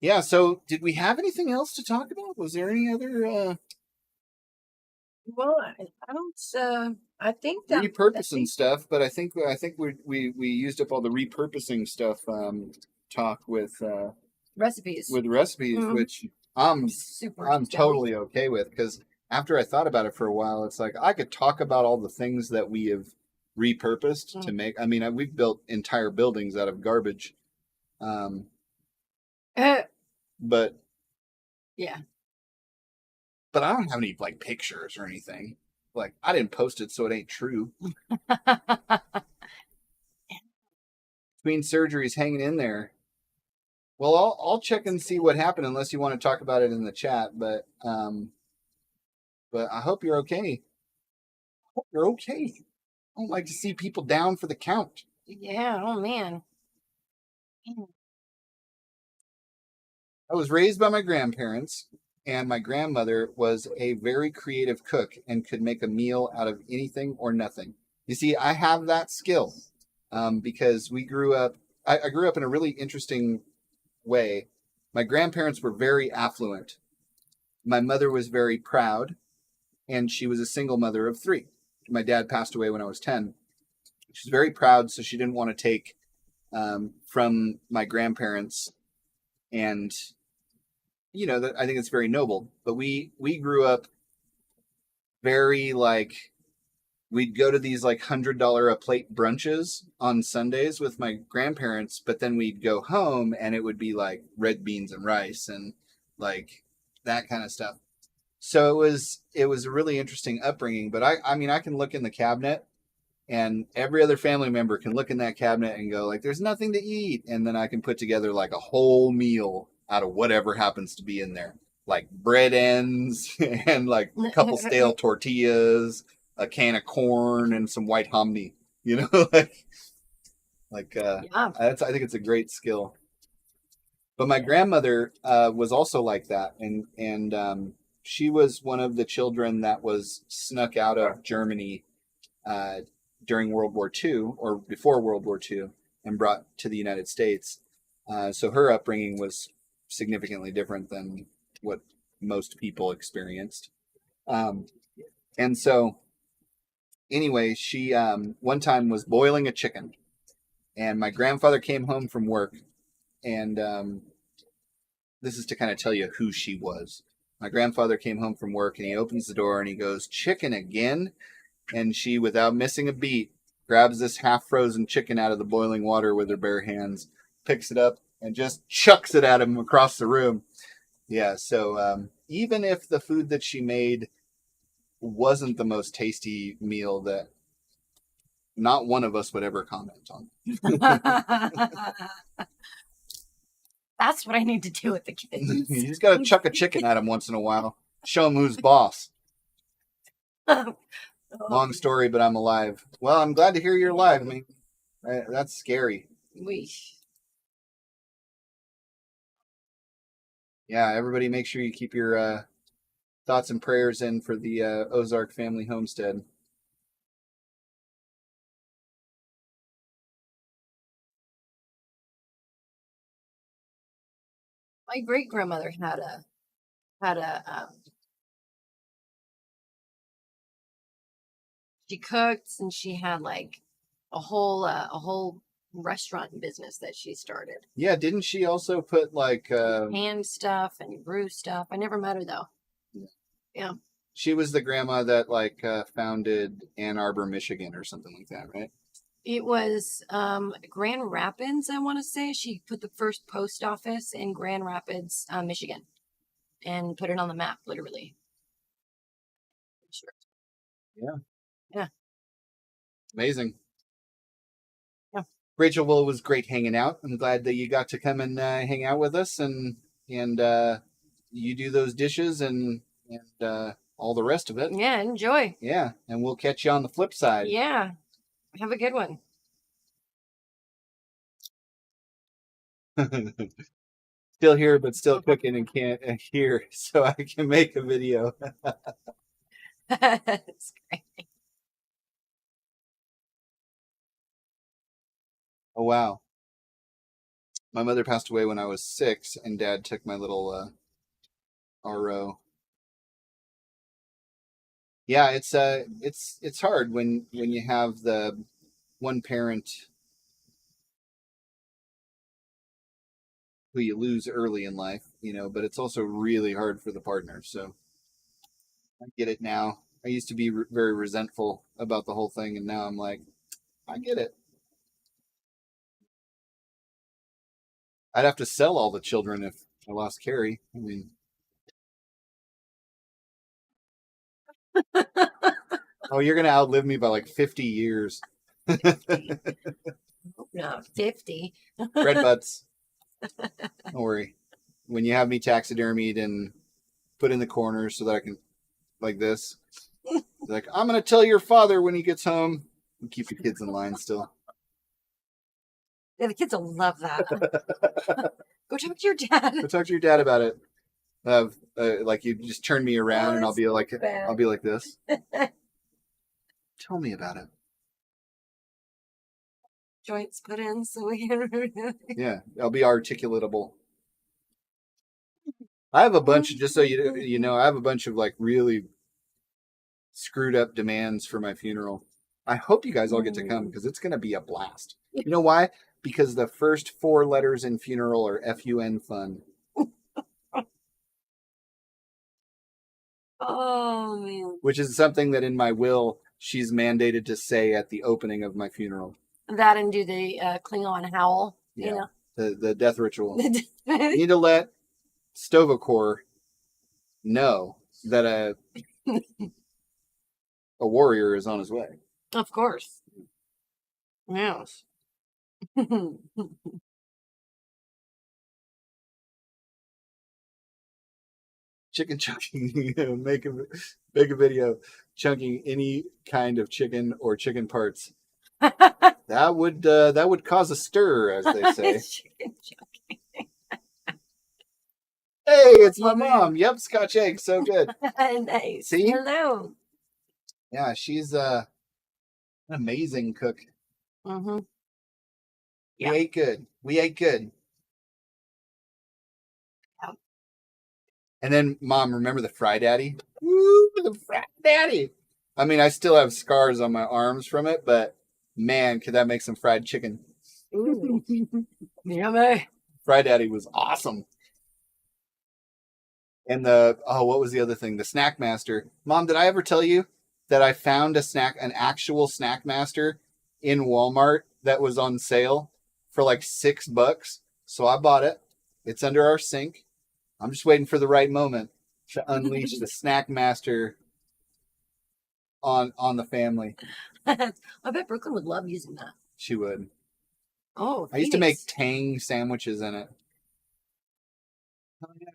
Yeah, so did we have anything else to talk about? Was there any other Well, I don't. I think that repurposing stuff? But I think we used up all the repurposing stuff talk with recipes, mm-hmm. Which I'm totally okay with, because after I thought about it for a while, it's like I could talk about all the things that we have repurposed to make. I mean, we've built entire buildings out of garbage. But yeah. But I don't have any like pictures or anything. Like, I didn't post it, so it ain't true. Between surgeries, hanging in there. Well, I'll check and see what happened, unless you want to talk about it in the chat. But I hope you're okay. I hope you're okay. I don't like to see people down for the count. Yeah. Oh man. I was raised by my grandparents, and my grandmother was a very creative cook and could make a meal out of anything or nothing. You see, I have that skill because we grew up. I grew up in a really interesting way. My grandparents were very affluent. My mother was very proud, and she was a single mother of 3. My dad passed away when I was 10. She was very proud, so she didn't want to take from my grandparents. And, you know, I think it's very noble. But we grew up very, like, we'd go to these like $100 a plate brunches on Sundays with my grandparents, but then we'd go home and it would be like red beans and rice and like that kind of stuff. So it was a really interesting upbringing. But I mean, I can look in the cabinet, and every other family member can look in that cabinet and go like, there's nothing to eat. And then I can put together like a whole meal out of whatever happens to be in there, like bread ends and like a couple stale tortillas, a can of corn, and some white hominy, you know, Yeah. I think it's a great skill. But my grandmother was also like that. And she was one of the children that was snuck out of Germany during World War II or before World War II and brought to the United States. So her upbringing was significantly different than what most people experienced. And so anyway, she one time was boiling a chicken, and my grandfather came home from work, and this is to kind of tell you who she was. My grandfather came home from work, and he opens the door and he goes, "Chicken again?" And she, without missing a beat, grabs this half-frozen chicken out of the boiling water with her bare hands, picks it up, and just chucks it at him across the room. Yeah, so even if the food that she made wasn't the most tasty meal, that not one of us would ever comment on. That's what I need to do with the kids. You just got to chuck a chicken at them once in a while. Show them who's boss. Long story, but I'm alive. Well, I'm glad to hear you're alive. I mean, that's scary. Yeah, everybody make sure you keep your thoughts and prayers in for the Ozark family homestead. My great grandmother had a she cooked, and she had like a whole restaurant business that she started. Yeah, didn't she also put like Hand stuff and brew stuff. I never met her though. Yeah. She was the grandma that like founded Ann Arbor, Michigan, or something like that, right? It was Grand Rapids, I want to say. She put the first post office in Grand Rapids, Michigan, and put it on the map, literally. Sure. Yeah. Yeah. Amazing. Yeah. Rachel, well, it was great hanging out. I'm glad that you got to come and hang out with us, and you do those dishes and all the rest of it. Yeah, enjoy. Yeah, and we'll catch you on the flip side. Yeah. Have a good one. Still here, but still cooking and can't hear, so I can make a video. That's great. Oh, wow. My mother passed away when I was 6, and Dad took my little RO. Yeah, it's hard when you have the one parent who you lose early in life, you know, but it's also really hard for the partner. So I get it now. I used to be very resentful about the whole thing, and now I'm like, I get it. I'd have to sell all the children if I lost Carrie. I mean, Oh, you're gonna outlive me by like 50 years. No, 50. Red butts. Don't worry. When you have me taxidermied and put in the corner so that I can, like this, like, I'm gonna tell your father when he gets home. And keep the kids in line still. Yeah, the kids will love that. Go talk to your dad. Go talk to your dad about it. Like you just turn me around and I'll be like, bad. I'll be like this. Tell me about it. Joints put in so we can. Yeah, I'll be articulatable. I have a bunch of, just so you know, I have a bunch of like really screwed up demands for my funeral. I hope you guys all get to come because it's going to be a blast. You know why? Because the first 4 letters in funeral are FUN fun. Oh, man. Which is something that in my will, she's mandated to say at the opening of my funeral. That and do the Klingon howl, Yeah. you know. The death ritual. You need to let Stovacor know that a warrior is on his way. Of course. Yes. Chicken chunking. make a video chunking any kind of chicken or chicken parts. That would cause a stir, as they say. Chicken chunking. Hey, it's my mom. Yep, Scotch egg, so good. Nice. See? Hello. Yeah, she's an amazing cook. Mm-hmm. We ate good. We ate good. Yeah. And then, Mom, remember the Fry Daddy? Woo, the Fry Daddy. I mean, I still have scars on my arms from it, but man, could that make some fried chicken? Ooh. Yummy. Fry Daddy was awesome. And what was the other thing? The Snack Master. Mom, did I ever tell you that I found an actual Snack Master in Walmart that was on sale for like $6? So I bought it. It's under our sink. I'm just waiting for the right moment to unleash the Snack Master on the family. I bet Brooklyn would love using that. She would. Oh, I used to make Phoenix. Tang sandwiches in it.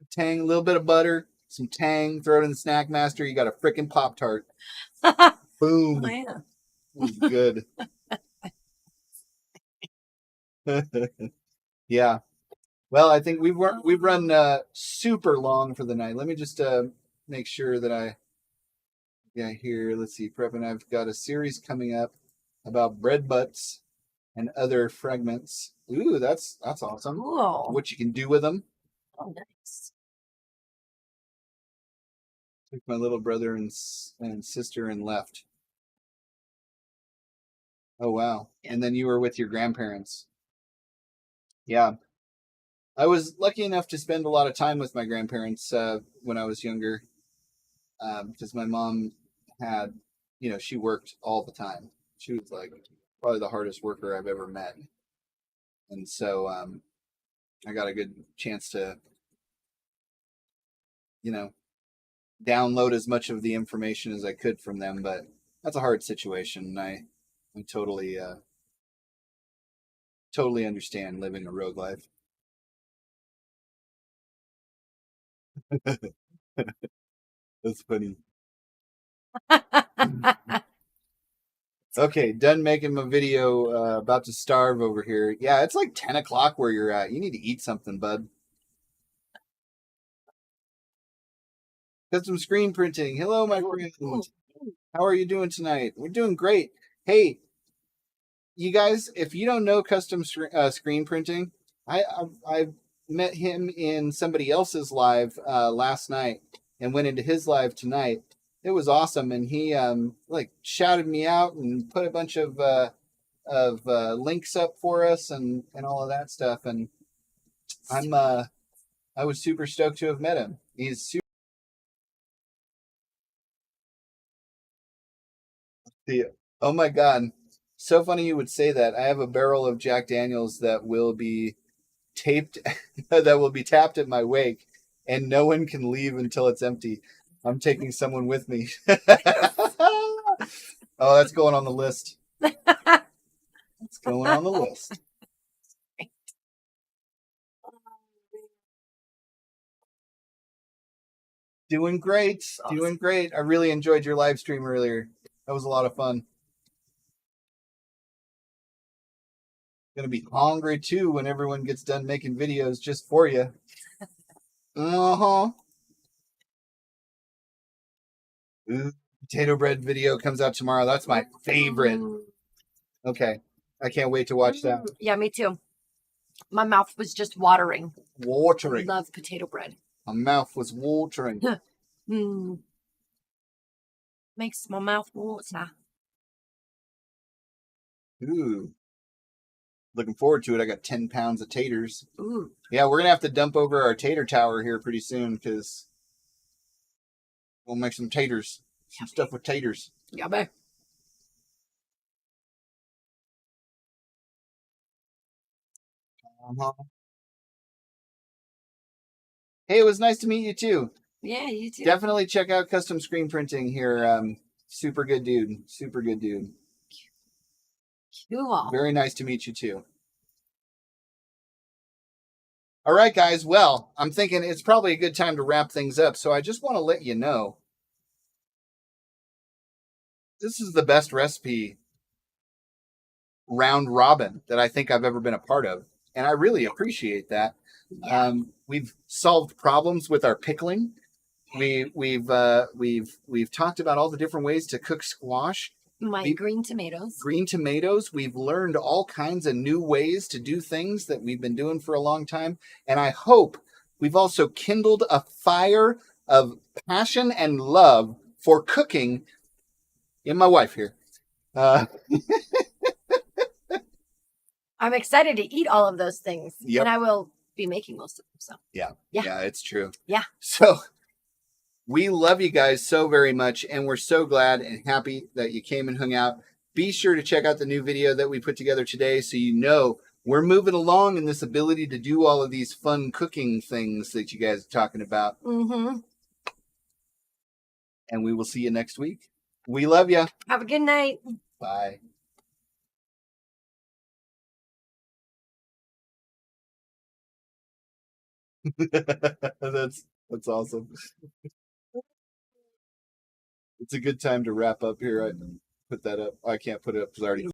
Tang, a little bit of butter, some Tang, throw it in the Snack Master. You got a freaking Pop-Tart. Boom. Oh, yeah. It was good. Yeah. Well, I think we've run super long for the night. Let me just make sure that here. Let's see. Prep and I've got a series coming up about bread butts and other fragments. Ooh, that's awesome. Cool. What you can do with them. Oh, nice. Took my little brother and sister and left. Oh, wow. Yeah. And then you were with your grandparents. Yeah. I was lucky enough to spend a lot of time with my grandparents when I was younger because my mom had, she worked all the time. She was like probably the hardest worker I've ever met. And so I got a good chance to, download as much of the information as I could from them. But that's a hard situation. I totally understand living a rogue life. That's funny. Okay, done making my video. About to starve over here. Yeah, it's like 10 o'clock where you're at. You need to eat something, bud. Custom screen printing. Hello, my friend. How are you doing tonight? We're doing great. Hey, you guys, if you don't know custom screen printing, I met him in somebody else's live last night and went into his live tonight. It was awesome, and he shouted me out and put a bunch of links up for us and all of that stuff. And I was super stoked to have met him. He's super. Oh my God. So funny you would say that. I have a barrel of Jack Daniels that will be tapped at my wake, and no one can leave until it's empty. I'm taking someone with me. Oh, that's going on the list. That's going on the list. Doing great. Awesome. Doing great. I really enjoyed your live stream earlier. That was a lot of fun. Gonna be hungry too when everyone gets done making videos just for you. Uh-huh. Ooh, potato bread video comes out tomorrow. That's my favorite. Okay. I can't wait to watch that. Yeah, me too. My mouth was just watering. Watering. Love potato bread. My mouth was watering. Makes my mouth water. Ooh. Looking forward to it. I got 10 pounds of taters. Ooh. Yeah, we're going to have to dump over our tater tower here pretty soon because we'll make some taters. Some stuff with taters. Yummy. Uh-huh. Hey, it was nice to meet you too. Yeah, you too. Definitely check out Custom Screen Printing here. Super good dude. Super good dude. Cool. Very nice to meet you too. All right, guys. Well, I'm thinking it's probably a good time to wrap things up. So I just want to let you know this is the best recipe round robin that I think I've ever been a part of. And I really appreciate that. Yeah. We've solved problems with our pickling. We've talked about all the different ways to cook squash. My green tomatoes. Green tomatoes. We've learned all kinds of new ways to do things that we've been doing for a long time. And I hope we've also kindled a fire of passion and love for cooking in my wife here. I'm excited to eat all of those things. Yep. And I will be making most of them. So Yeah, it's true. Yeah. So we love you guys so very much, and we're so glad and happy that you came and hung out. Be sure to check out the new video that we put together today so you know we're moving along in this ability to do all of these fun cooking things that you guys are talking about. Mm-hmm. And we will see you next week. We love you. Have a good night. Bye. That's awesome. It's a good time to wrap up here. I put that up. I can't put it up because I already